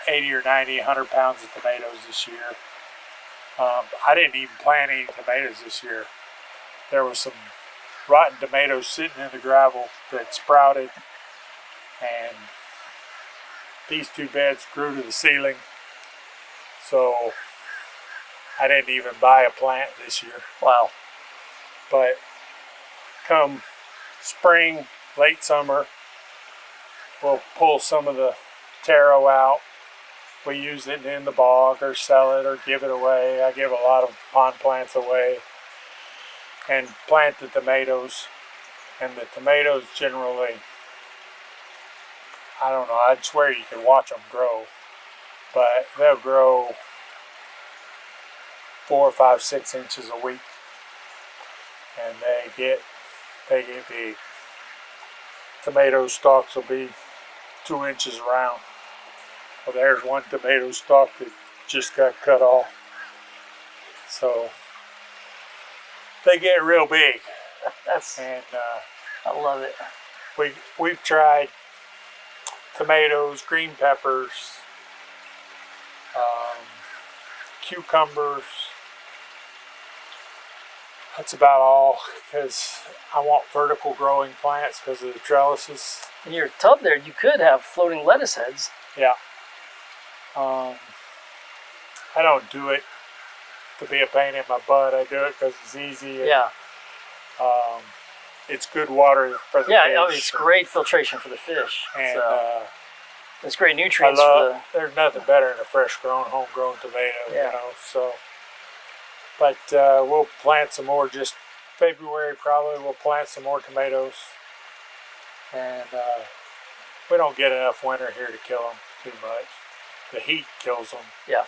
S2: 80 or 90, 100 pounds of tomatoes this year. I didn't even plant any tomatoes this year. There was some rotten tomatoes sitting in the gravel that sprouted, and these two beds grew to the ceiling. So I didn't even buy a plant this year.
S1: Wow.
S2: But come spring, late summer, we'll pull some of the taro out. We use it in the bog or sell it or give it away. I give a lot of pond plants away and plant the tomatoes. And the tomatoes generally, I don't know, I'd swear you can watch them grow, but they'll grow 4, 5, 6 inches a week, and they get big. Tomato stalks will be 2 inches around. Well, there's one tomato stalk that just got cut off. So they get real big. And
S1: I love it.
S2: we've tried tomatoes, green peppers, cucumbers. That's about all, because I want vertical growing plants because of the trellises.
S1: In your tub there, you could have floating lettuce heads.
S2: Yeah. I don't do it to be a pain in my butt. I do it because it's easy. And,
S1: Yeah.
S2: it's good water for the
S1: Yeah,
S2: fish.
S1: I mean, it's great filtration for the fish.
S2: And
S1: so it's great nutrients for the.
S2: there's nothing better than a fresh grown, homegrown tomato,
S1: Yeah.
S2: you know. So, but we'll plant some more. Just February probably we'll plant some more tomatoes, and we don't get enough winter here to kill them too much. The heat kills them.
S1: Yeah.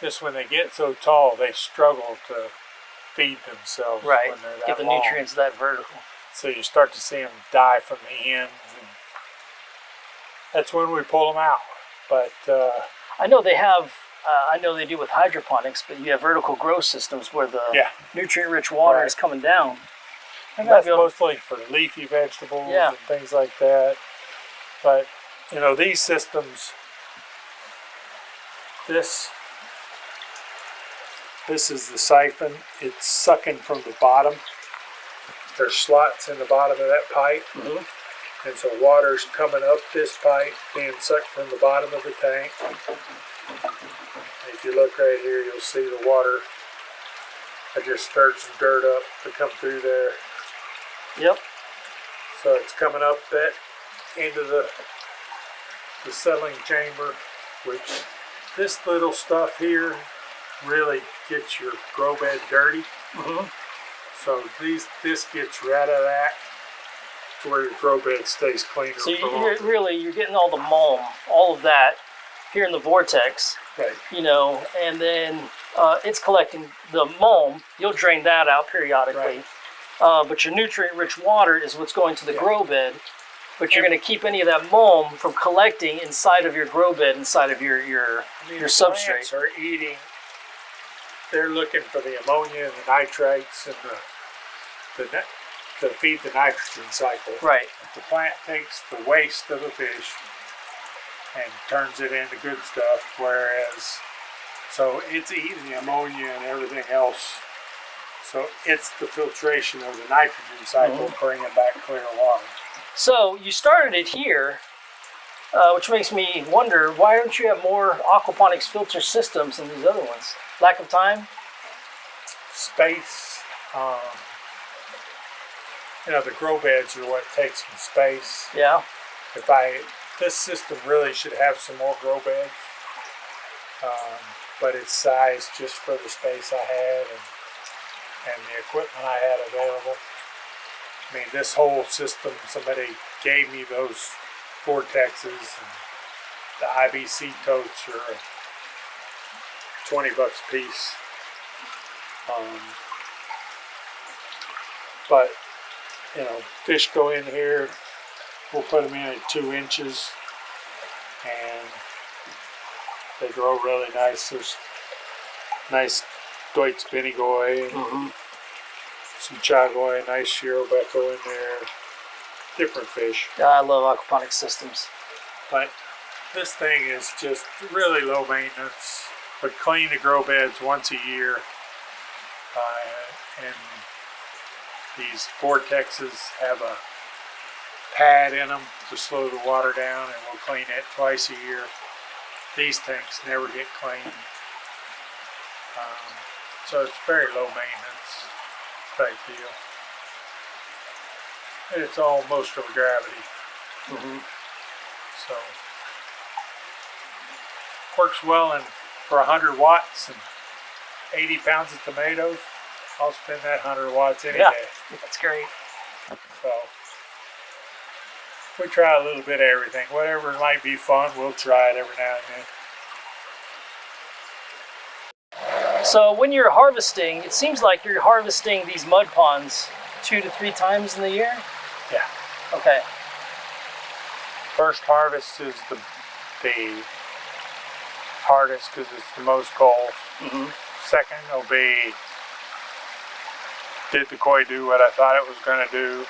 S2: Just when they get so tall, they struggle to feed themselves.
S1: Right.
S2: When they're that
S1: Get the
S2: long.
S1: nutrients that vertical.
S2: So you start to see them die from the ends, and that's when we pull them out. But
S1: I know they have. I know they do with hydroponics, but you have vertical grow systems where the nutrient-rich water is coming down.
S2: And that's mostly for leafy vegetables and things like that. But you know, these systems. This is the siphon. It's sucking from the bottom. There's slots in the bottom of that pipe.
S1: Mm-hmm.
S2: And so water's coming up this pipe, being sucked from the bottom of the tank. And if you look right here, you'll see the water. I just stirred some dirt up to come through there.
S1: Yep.
S2: So it's coming up that into the settling chamber, which this little stuff here really gets your grow bed dirty.
S1: Mm-hmm.
S2: So this gets rid of that to where your grow bed stays cleaner.
S1: So you're getting all the mulm, all of that here in the vortex.
S2: Right.
S1: You know, and then it's collecting the mulm. You'll drain that out periodically.
S2: Right.
S1: But your nutrient-rich water is what's going to the grow bed. But you're going to keep any of that mulm from collecting inside of your grow bed, inside of your substrate.
S2: Plants are eating. They're looking for the ammonia and the nitrates and to feed the nitrogen cycle.
S1: Right.
S2: The plant takes the waste of the fish and turns it into good stuff, whereas so it's eating the ammonia and everything else. So it's the filtration of the nitrogen cycle bringing back clear water.
S1: So you started it here, which makes me wonder, why don't you have more aquaponics filter systems than these other ones? Lack of time?
S2: Space. You know, the grow beds are what takes some space.
S1: Yeah.
S2: This system really should have some more grow beds, but it's sized just for the space I had and the equipment I had available. I mean, this whole system, somebody gave me those vortexes, and the IBC totes are $20 a piece. But, you know, fish go in here, we'll put them in at 2 inches, and they grow really nice. Nice Dwight Spinnegoy, some Chagoy, nice Shirobeko in there. Different fish.
S1: Yeah, I love aquaponics systems.
S2: But this thing is just really low maintenance. But clean the grow beds once a year. And these vortexes have a pad in them to slow the water down, and we'll clean it twice a year. These tanks never get cleaned. So it's very low maintenance type deal. And it's all most of gravity. So works well, and for 100 watts and 80 pounds of tomatoes, I'll spend that 100 watts any day.
S1: That's great.
S2: So we try a little bit of everything. Whatever might be fun, we'll try it every now and then.
S1: So when you're harvesting, it seems like you're harvesting these mud ponds 2 to 3 times in the year?
S2: Yeah.
S1: Okay.
S2: First harvest is the hardest because it's the most cold. Second will be, did the koi do what I thought it was going to do?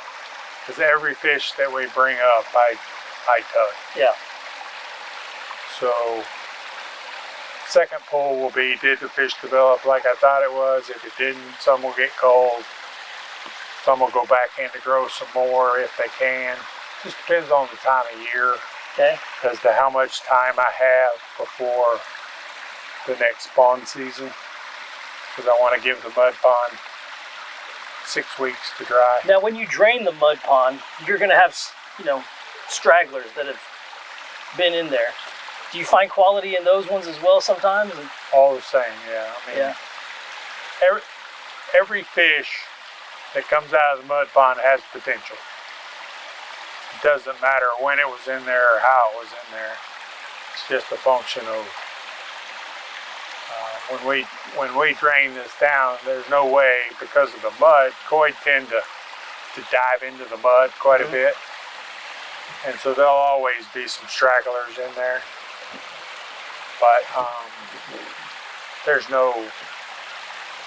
S2: Because every fish that we bring up, I tug.
S1: Yeah.
S2: So second pull will be, did the fish develop like I thought it was? If it didn't, some will get cold. Some will go back in to grow some more if they can. Just depends on the time of year.
S1: Okay.
S2: As to how much time I have before the next spawn season. Because I want to give the mud pond 6 weeks to dry.
S1: Now when you drain the mud pond, you're going to have, stragglers that have been in there. Do you find quality in those ones as well sometimes?
S2: All the same, yeah. I mean, every fish that comes out of the mud pond has potential. It doesn't matter when it was in there or how it was in there. It's just a function of when we drain this down, there's no way, because of the mud, koi tend to dive into the mud quite a bit. And so there'll always be some stragglers in there. But there's no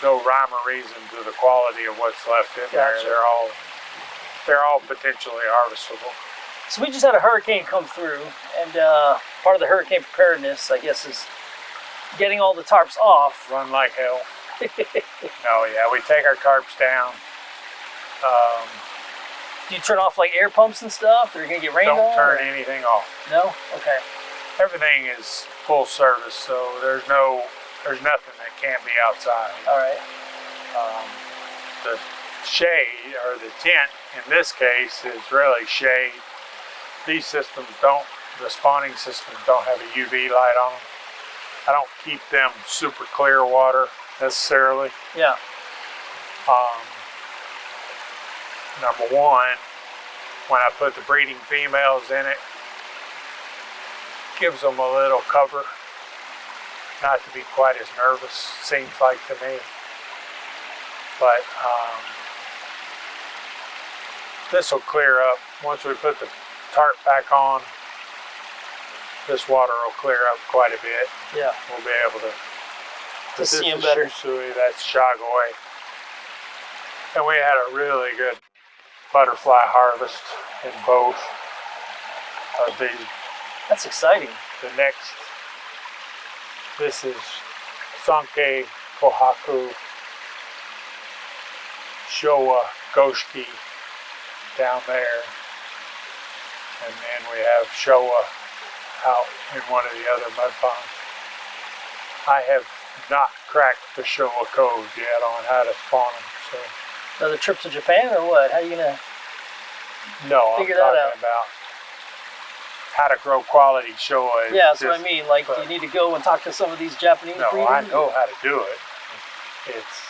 S2: rhyme or reason to the quality of what's left in there. They're all potentially harvestable.
S1: So we just had a hurricane come through, and part of the hurricane preparedness, I guess, is getting all the tarps off.
S2: Run like hell. No, yeah, we take our tarps down.
S1: Do you turn off like air pumps and stuff? They're gonna get rained on?
S2: Don't turn anything off.
S1: No? Okay.
S2: Everything is full service, so there's nothing that can't be outside.
S1: All right.
S2: The shade, or the tent in this case, is really shade. These systems the spawning systems don't have a UV light on them. I don't keep them super clear water necessarily.
S1: Yeah.
S2: Number one, when I put the breeding females in it, gives them a little cover, not to be quite as nervous, seems like to me. But this will clear up once we put the tarp back on. This water will clear up quite a bit.
S1: Yeah.
S2: We'll be able to
S1: see them better.
S2: Shui, that's Chagoy. And we had a really good butterfly harvest in both of these.
S1: That's exciting.
S2: This is Sanke, Kohaku, Showa, Goshki down there. And then we have Showa out in one of the other mud ponds. I have not cracked the Showa code yet on how to spawn them. So.
S1: Another trip to Japan or what? How are you gonna figure that out?
S2: About how to grow quality Showa.
S1: Yeah, that's what I mean. Like, do you need to go and talk to some of these Japanese breeders?
S2: No, I know how to do it. It's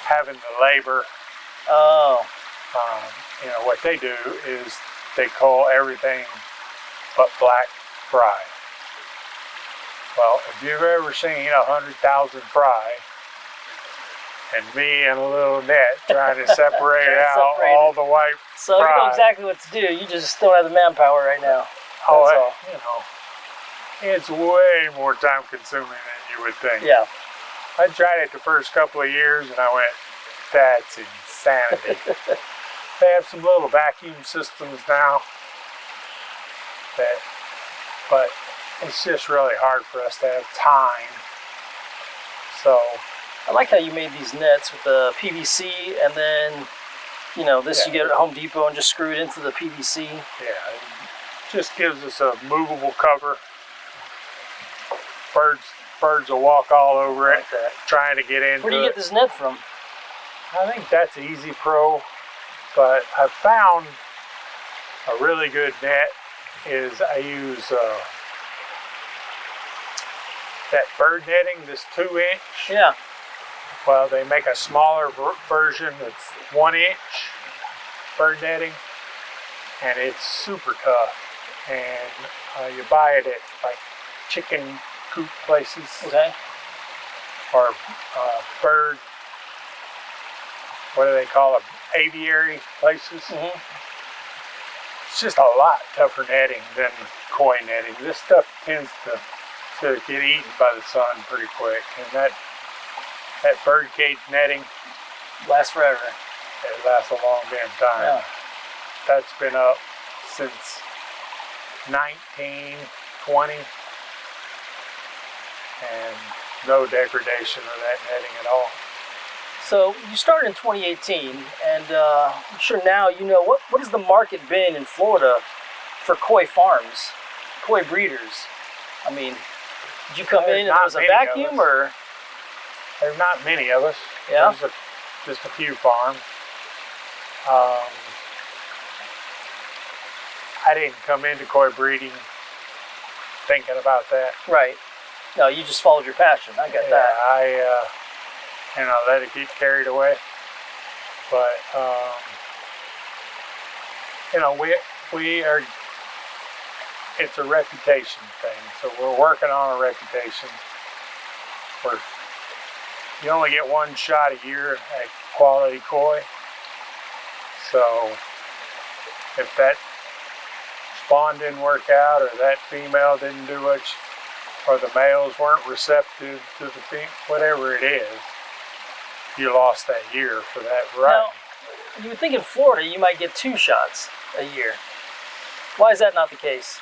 S2: having the labor.
S1: Oh.
S2: What they do is they call everything but black fry. Well, if you've ever seen 100,000 fry, and me and a little net trying to separate out all the white
S1: so
S2: fry.
S1: You know exactly what to do. You just don't have the manpower right now.
S2: It's way more time consuming than you would think.
S1: Yeah.
S2: I tried it the first couple of years and I went, that's insanity. They have some little vacuum systems now, but it's just really hard for us to have time. So
S1: I like how you made these nets with the PVC, and then, you know, this you get at Home Depot and just screw it into the PVC.
S2: Yeah, it just gives us a movable cover. Birds will walk all over it, trying to get into it.
S1: Where do you get this net from?
S2: I think that's Easy Pro, but I found a really good net is I use that bird netting, this 2-inch.
S1: Yeah.
S2: Well, they make a smaller version that's 1-inch bird netting, and it's super tough. And you buy it at like chicken coop places,
S1: okay,
S2: or bird, what do they call them, aviary places.
S1: Mm-hmm.
S2: It's just a lot tougher netting than koi netting. This stuff tends to get eaten by the sun pretty quick, and that bird cage netting
S1: lasts forever.
S2: It lasts a long damn time.
S1: Yeah.
S2: That's been up since 1920, and no degradation of that netting at all.
S1: So you started in 2018, and I'm sure now you know what has the market been in Florida for koi farms, koi breeders? I mean, did you come in and there was a vacuum, or?
S2: There's not many of us.
S1: Yeah.
S2: There's just a few farms. I didn't come into koi breeding thinking about that.
S1: Right. No, you just followed your passion. I get that.
S2: I let it get carried away. But we are. It's a reputation thing, so we're working on a reputation. You only get one shot a year at quality koi. So if that spawn didn't work out, or that female didn't do it, or the males weren't receptive to the female, whatever it is, you lost that year for that variety.
S1: Now, you would think in Florida you might get 2 shots a year. Why is that not the case?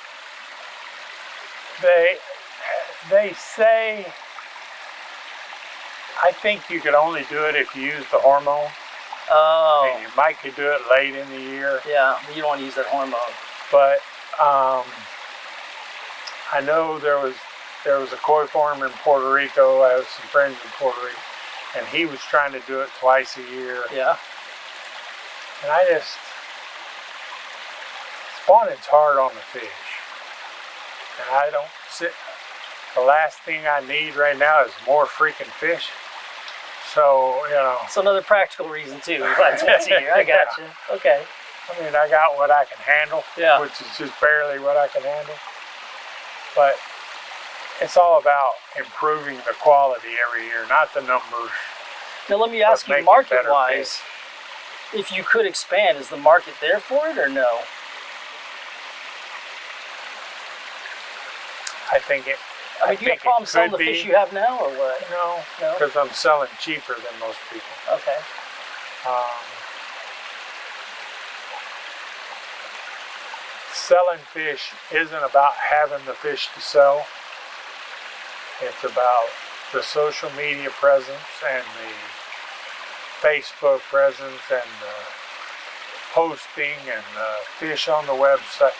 S2: They say, I think you could only do it if you use the hormone.
S1: Oh.
S2: And you might could do it late in the year.
S1: Yeah, you don't want to use that hormone.
S2: But I know there was a koi farmer in Puerto Rico. I have some friends in Puerto Rico, and he was trying to do it twice a year.
S1: Yeah.
S2: And spawning's hard on the fish. And I don't the last thing I need right now is more freaking fish. So,
S1: It's another practical reason too. I got you. Okay.
S2: I mean, I got what I can handle, which is just barely what I can handle. But it's all about improving the quality every year, not the numbers.
S1: Now let me ask you, market-wise, if you could expand, is the market there for it or no?
S2: I think it.
S1: I mean, do you have problems selling the fish you have now, or what?
S2: No, because I'm selling cheaper than most people.
S1: Okay.
S2: Selling fish isn't about having the fish to sell. It's about the social media presence and the Facebook presence and the posting and the fish on the website.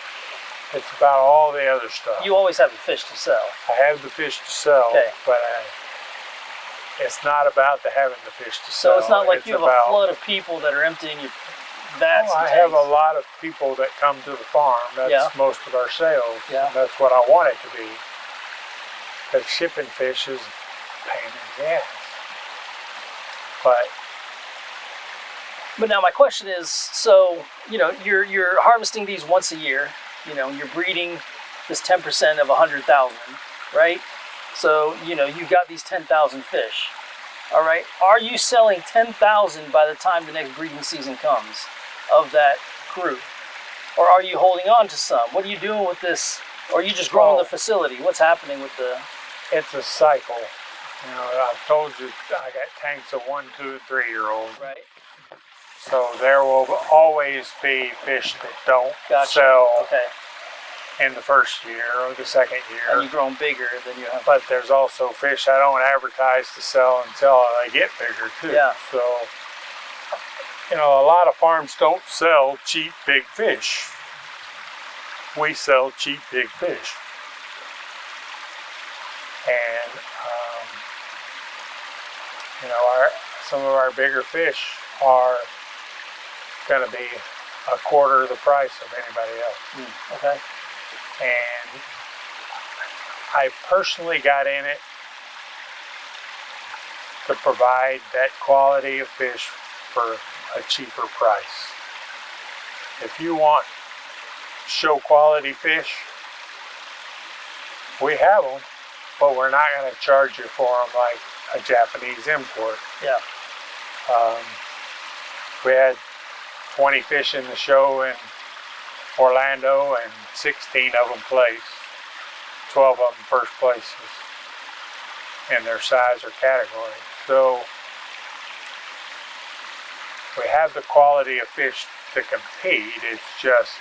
S2: It's about all the other stuff.
S1: You always have the fish to sell.
S2: I have the fish to sell, but it's not about having the fish to sell.
S1: So it's not like you have a flood of people that are emptying your vats.
S2: I have a lot of people that come to the farm. That's most of our sales.
S1: Yeah.
S2: And that's what I want it to be. Because shipping fish is a pain in the ass. But
S1: now my question is, so you're harvesting these once a year. You're breeding this 10% of 100,000, right? So, you've got these 10,000 fish, all right? Are you selling 10,000 by the time the next breeding season comes of that group? Or are you holding on to some? What are you doing with this? Or are you just growing the facility? What's happening with the...
S2: It's a cycle. You know, I've told you I got tanks of 1, 2, and 3-year-olds.
S1: Right.
S2: So there will always be fish that don't sell in the first year or the second year.
S1: And you grow them bigger than you have.
S2: But there's also fish I don't advertise to sell until they get bigger too.
S1: Yeah.
S2: So, you know, a lot of farms don't sell cheap big fish. We sell cheap big fish. And, you know, some of our bigger fish are going to be a quarter of the price of anybody else.
S1: Okay.
S2: And I personally got in it to provide that quality of fish for a cheaper price. If you want show quality fish, we have them, but we're not going to charge you for them like a Japanese import.
S1: Yeah.
S2: We had 20 fish in the show in Orlando and 16 of them placed. 12 of them first places in their size or category. So we have the quality of fish to compete. It's just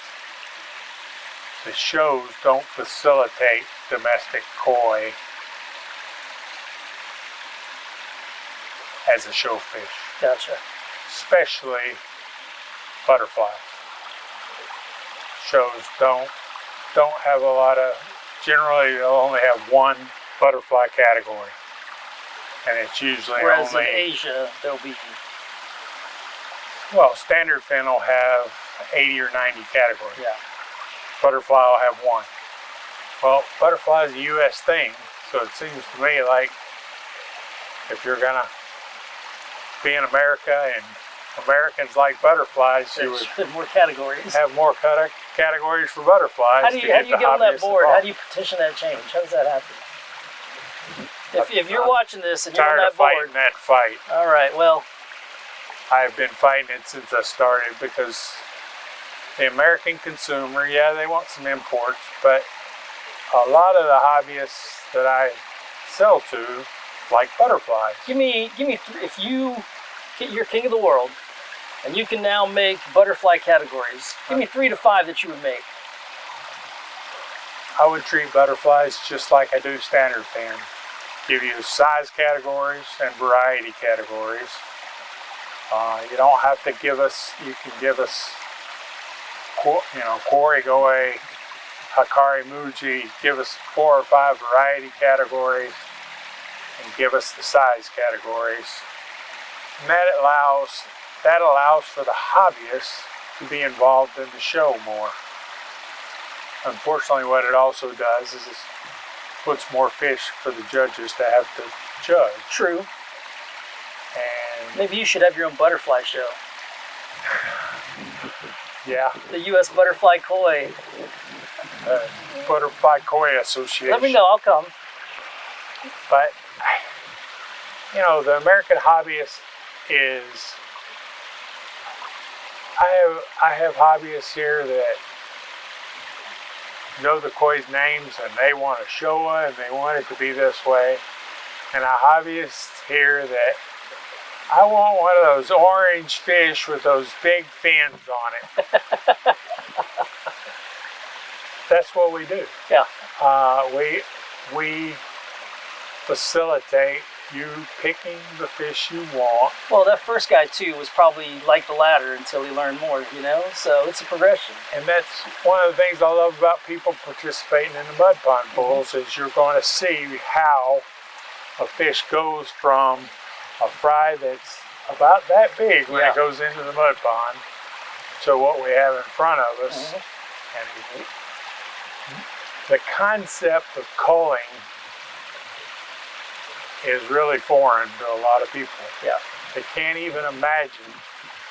S2: the shows don't facilitate domestic koi as a show fish.
S1: Gotcha.
S2: Especially butterflies. Shows don't have a lot of, generally they'll only have one butterfly category. And it's usually
S1: whereas
S2: only,
S1: in Asia, there'll be...
S2: well, standard fin will have 80 or 90 categories.
S1: Yeah.
S2: Butterfly will have one. Well, butterfly is a U.S. thing, so it seems to me like if you're gonna be in America and Americans like butterflies, you would
S1: more categories.
S2: have more categories for butterflies.
S1: How do you get on that board? How do you petition that change? How does that happen? If you're watching this and you're on that board,
S2: fighting that fight.
S1: All right. Well,
S2: I've been fighting it since I started because the American consumer, yeah, they want some imports, but a lot of the hobbyists that I sell to like butterflies.
S1: Give me if you're king of the world and you can now make butterfly categories, give me 3 to 5 that you would make.
S2: I would treat butterflies just like I do standard fin. Give you size categories and variety categories. You don't have to give us, you can give us, you know, Korigoi, Hakari Muji, give us 4 or 5 variety categories and give us the size categories. And that allows for the hobbyists to be involved in the show more. Unfortunately, what it also does is it puts more fish for the judges to have to judge.
S1: True.
S2: And
S1: maybe you should have your own butterfly show.
S2: Yeah.
S1: The U.S. Butterfly Koi.
S2: Butterfly Koi Association.
S1: Let me know, I'll come.
S2: But, you know, the American hobbyist is, I have hobbyists here that know the koi's names and they want to show it and they want it to be this way. And a hobbyist here that I want one of those orange fish with those big fins on it. That's what we do.
S1: Yeah.
S2: We facilitate you picking the fish you want.
S1: Well, that first guy too was probably like the latter until he learned more, you know? So it's a progression.
S2: And that's one of the things I love about people participating in the mud pond pools is you're going to see how a fish goes from a fry that's about that big when it goes into the mud pond to what we have in front of us. And the concept of culling is really foreign to a lot of people.
S1: Yeah.
S2: They can't even imagine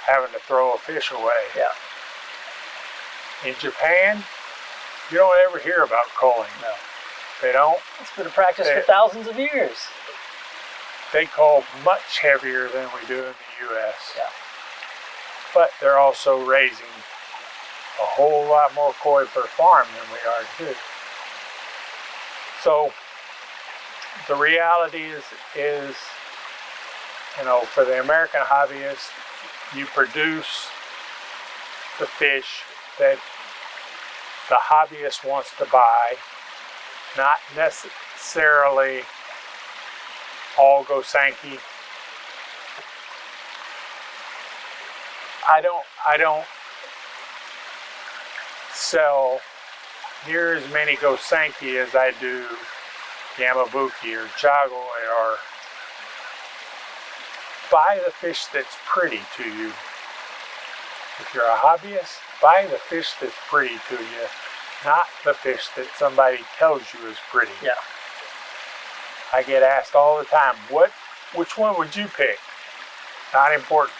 S2: having to throw a fish away.
S1: Yeah.
S2: In Japan, you don't ever hear about culling.
S1: No.
S2: They don't.
S1: It's been a practice for thousands of years.
S2: They cull much heavier than we do in the U.S.
S1: Yeah.
S2: But they're also raising a whole lot more koi per farm than we are too. So the reality is, you know, for the American hobbyist, you produce the fish that the hobbyist wants to buy, not necessarily all go Sankey. I don't sell near as many go Sankey as I do Yamabuki or Chagoy, or buy the fish that's pretty to you. If you're a hobbyist, buy the fish that's pretty to you, not the fish that somebody tells you is pretty.
S1: Yeah.
S2: I get asked all the time, which one would you pick? Not important.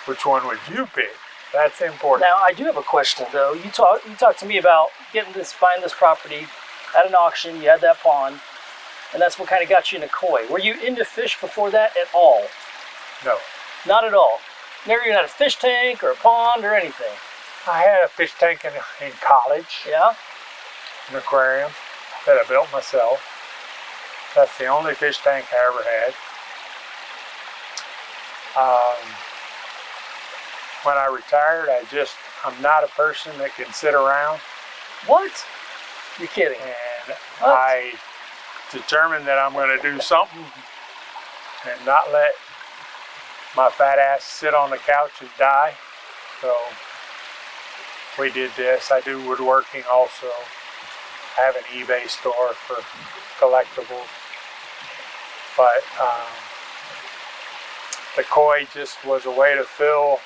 S2: Which one would you pick? That's important.
S1: Now, I do have a question though. You talked to me about buying this property at an auction. You had that pond, and that's what kind of got you into koi. Were you into fish before that at all?
S2: No.
S1: Not at all. Never even had a fish tank or a pond or anything.
S2: I had a fish tank in college.
S1: Yeah.
S2: An aquarium that I built myself. That's the only fish tank I ever had. When I retired, I'm not a person that can sit around.
S1: What? You're kidding.
S2: And
S1: what?
S2: I determined that I'm going to do something and not let my fat ass sit on the couch and die. So we did this. I do woodworking also. I have an eBay store for collectibles. But the koi just was a way to fill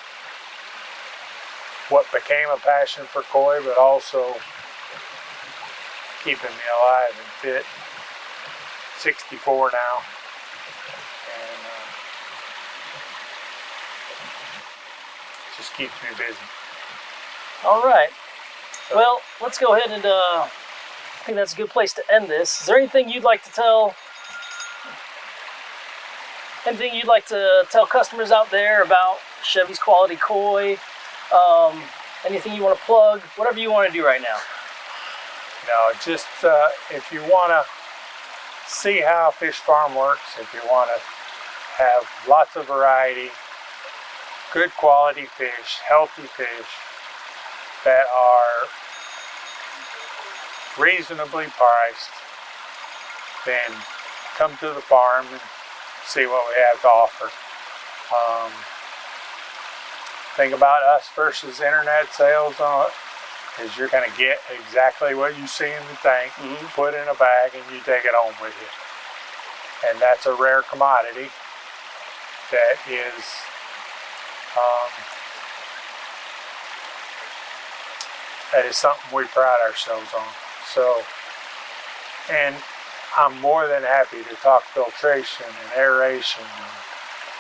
S2: what became a passion for koi, but also keeping me alive and fit. 64 now. And just keeps me busy.
S1: All right. Well, let's go ahead and I think that's a good place to end this. Is there anything you'd like to tell? Anything you'd like to tell customers out there about Chevy's quality koi? Anything you want to plug? Whatever you want to do right now.
S2: No, just if you want to see how a fish farm works, if you want to have lots of variety, good quality fish, healthy fish that are reasonably priced, then come to the farm and see what we have to offer. Thing about us versus internet sales is you're going to get exactly what you see in the tank, put in a bag, and you take it home with you. And that's a rare commodity that is something we pride ourselves on. So, and I'm more than happy to talk filtration and aeration and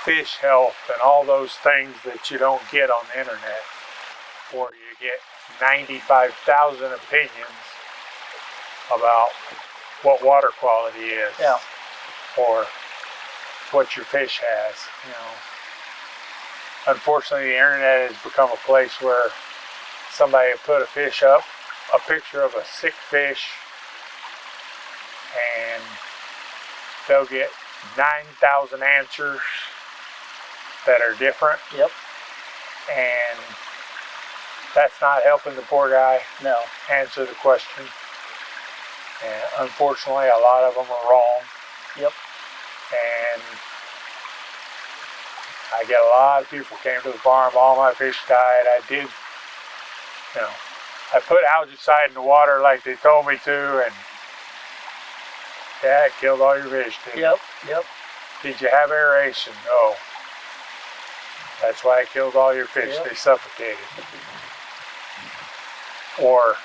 S2: fish health and all those things that you don't get on the internet, or you get 95,000 opinions about what water quality is, or what your fish has. You know, unfortunately, the internet has become a place where somebody will put a fish up, a picture of a sick fish, and they'll get 9,000 answers that are different.
S1: Yep.
S2: And that's not helping the poor guy answer the question. And unfortunately, a lot of them are wrong.
S1: Yep.
S2: And I get a lot of people came to the farm, all my fish died. I did, you know, I put algicide in the water like they told me to, and yeah, it killed all your fish, didn't it?
S1: Yep.
S2: Did you have aeration? No. That's why it killed all your fish. They suffocated. Or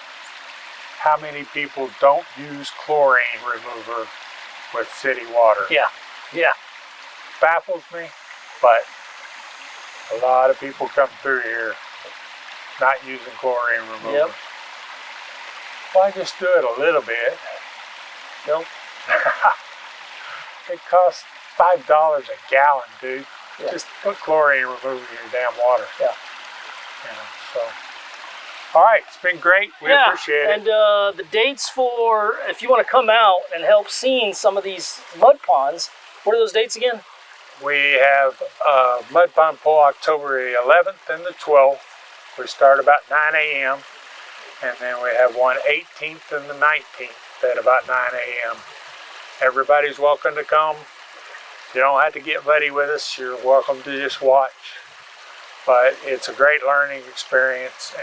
S2: how many people don't use chlorine remover with city water?
S1: Yeah.
S2: Baffles me, but a lot of people come through here not using chlorine remover.
S1: Yep.
S2: Well, I just do it a little bit.
S1: Nope.
S2: It costs $5 a gallon, dude.
S1: Yeah.
S2: Just put chlorine remover in your damn water.
S1: Yeah.
S2: You know, so All right, it's been great. We appreciate it.
S1: And the dates for, if you want to come out and help seeing some of these mud ponds, what are those dates again?
S2: We have mud pond pull October the 11th and the 12th. We start about 9 a.m. And then we have one 18th and the 19th at about 9 a.m. Everybody's welcome to come. You don't have to get buddy with us. You're welcome to just watch. But it's a great learning experience.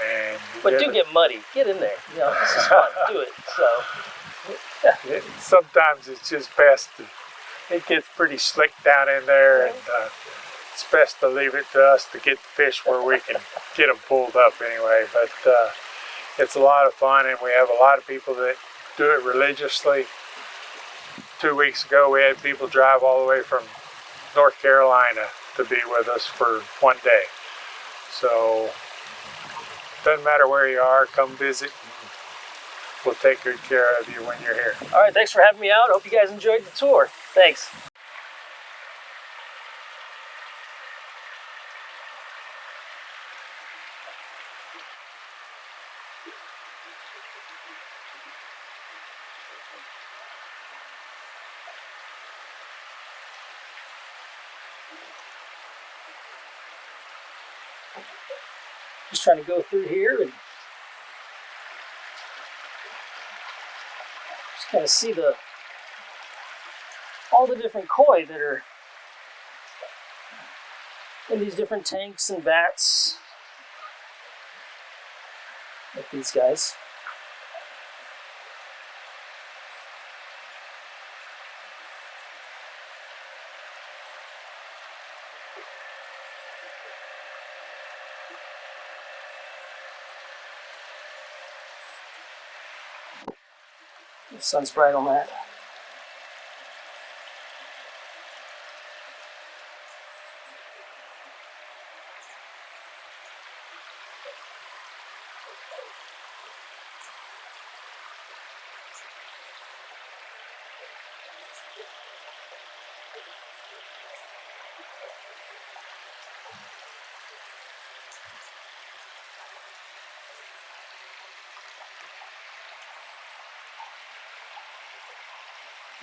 S1: But do get muddy. Get in there. You know, this is fun. Do it. So.
S2: Sometimes it's just best to, it gets pretty slick down in there, and it's best to leave it to us to get the fish where we can get them pulled up anyway. But it's a lot of fun, and we have a lot of people that do it religiously. 2 weeks ago, we had people drive all the way from North Carolina to be with us for one day. So, doesn't matter where you are, come visit. We'll take good care of you when you're here.
S1: All right, thanks for having me out. Hope you guys enjoyed the tour. Thanks. Just trying to go through here and just kind of see all the different koi that are in these different tanks and vats, like these guys. The sun's bright on that.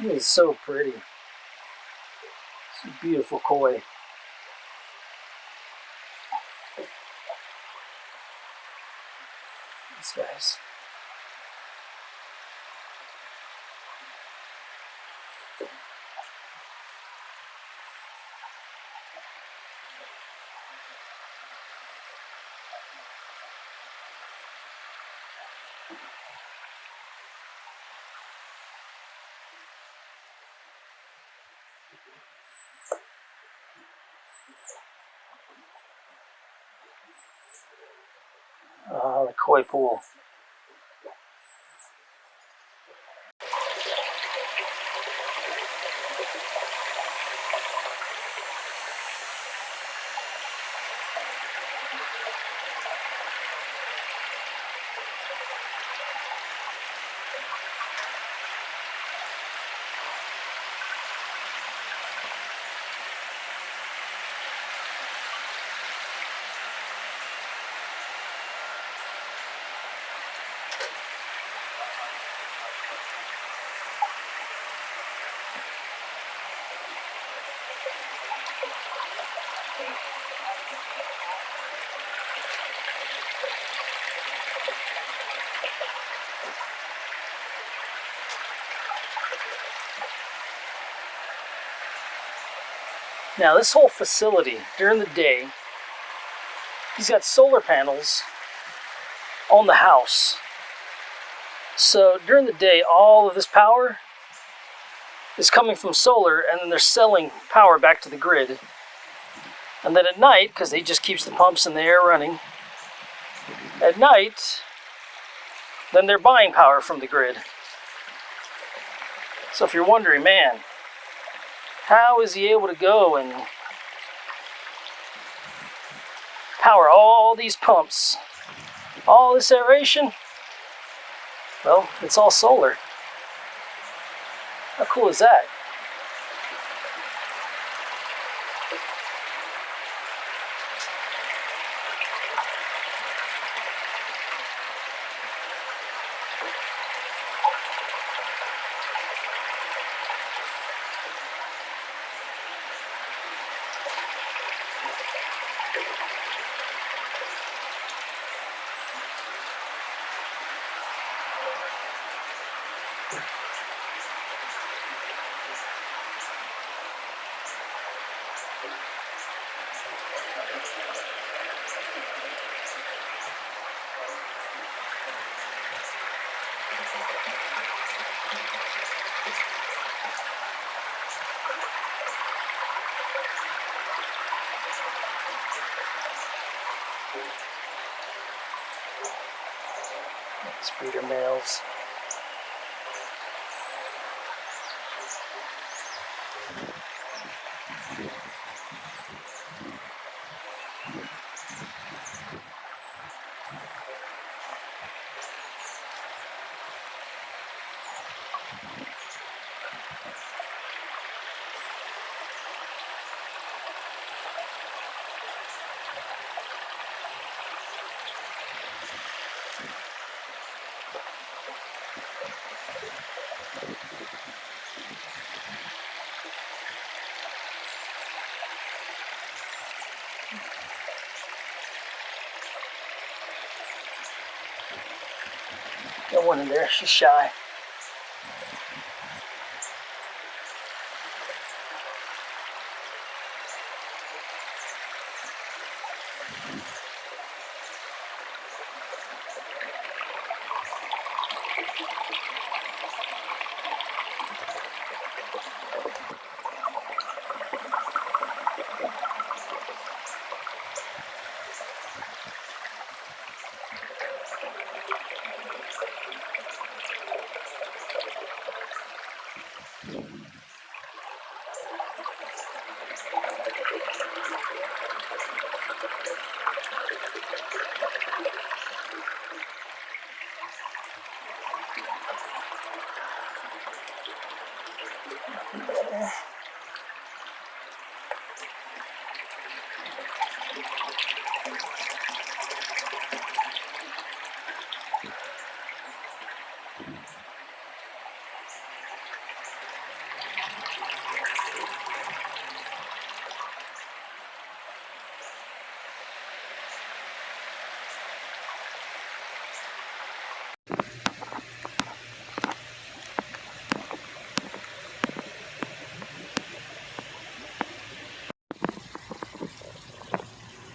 S1: It is so pretty. It's a beautiful koi. These guys. The koi pool. Now this whole facility, during the day, he's got solar panels on the house. So during the day, all of this power is coming from solar, and then they're selling power back to the grid. And then at night, because he just keeps the pumps and the air running, at night, then they're buying power from the grid. So if you're wondering, man, how is he able to go and power all these pumps, all this aeration? Well, it's all solar. How cool is that? These breeder males. Got one in there, she's shy.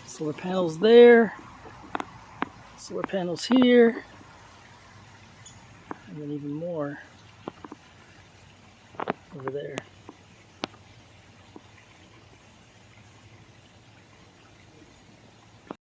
S1: Solar panels there, solar panels here, and then even more over there.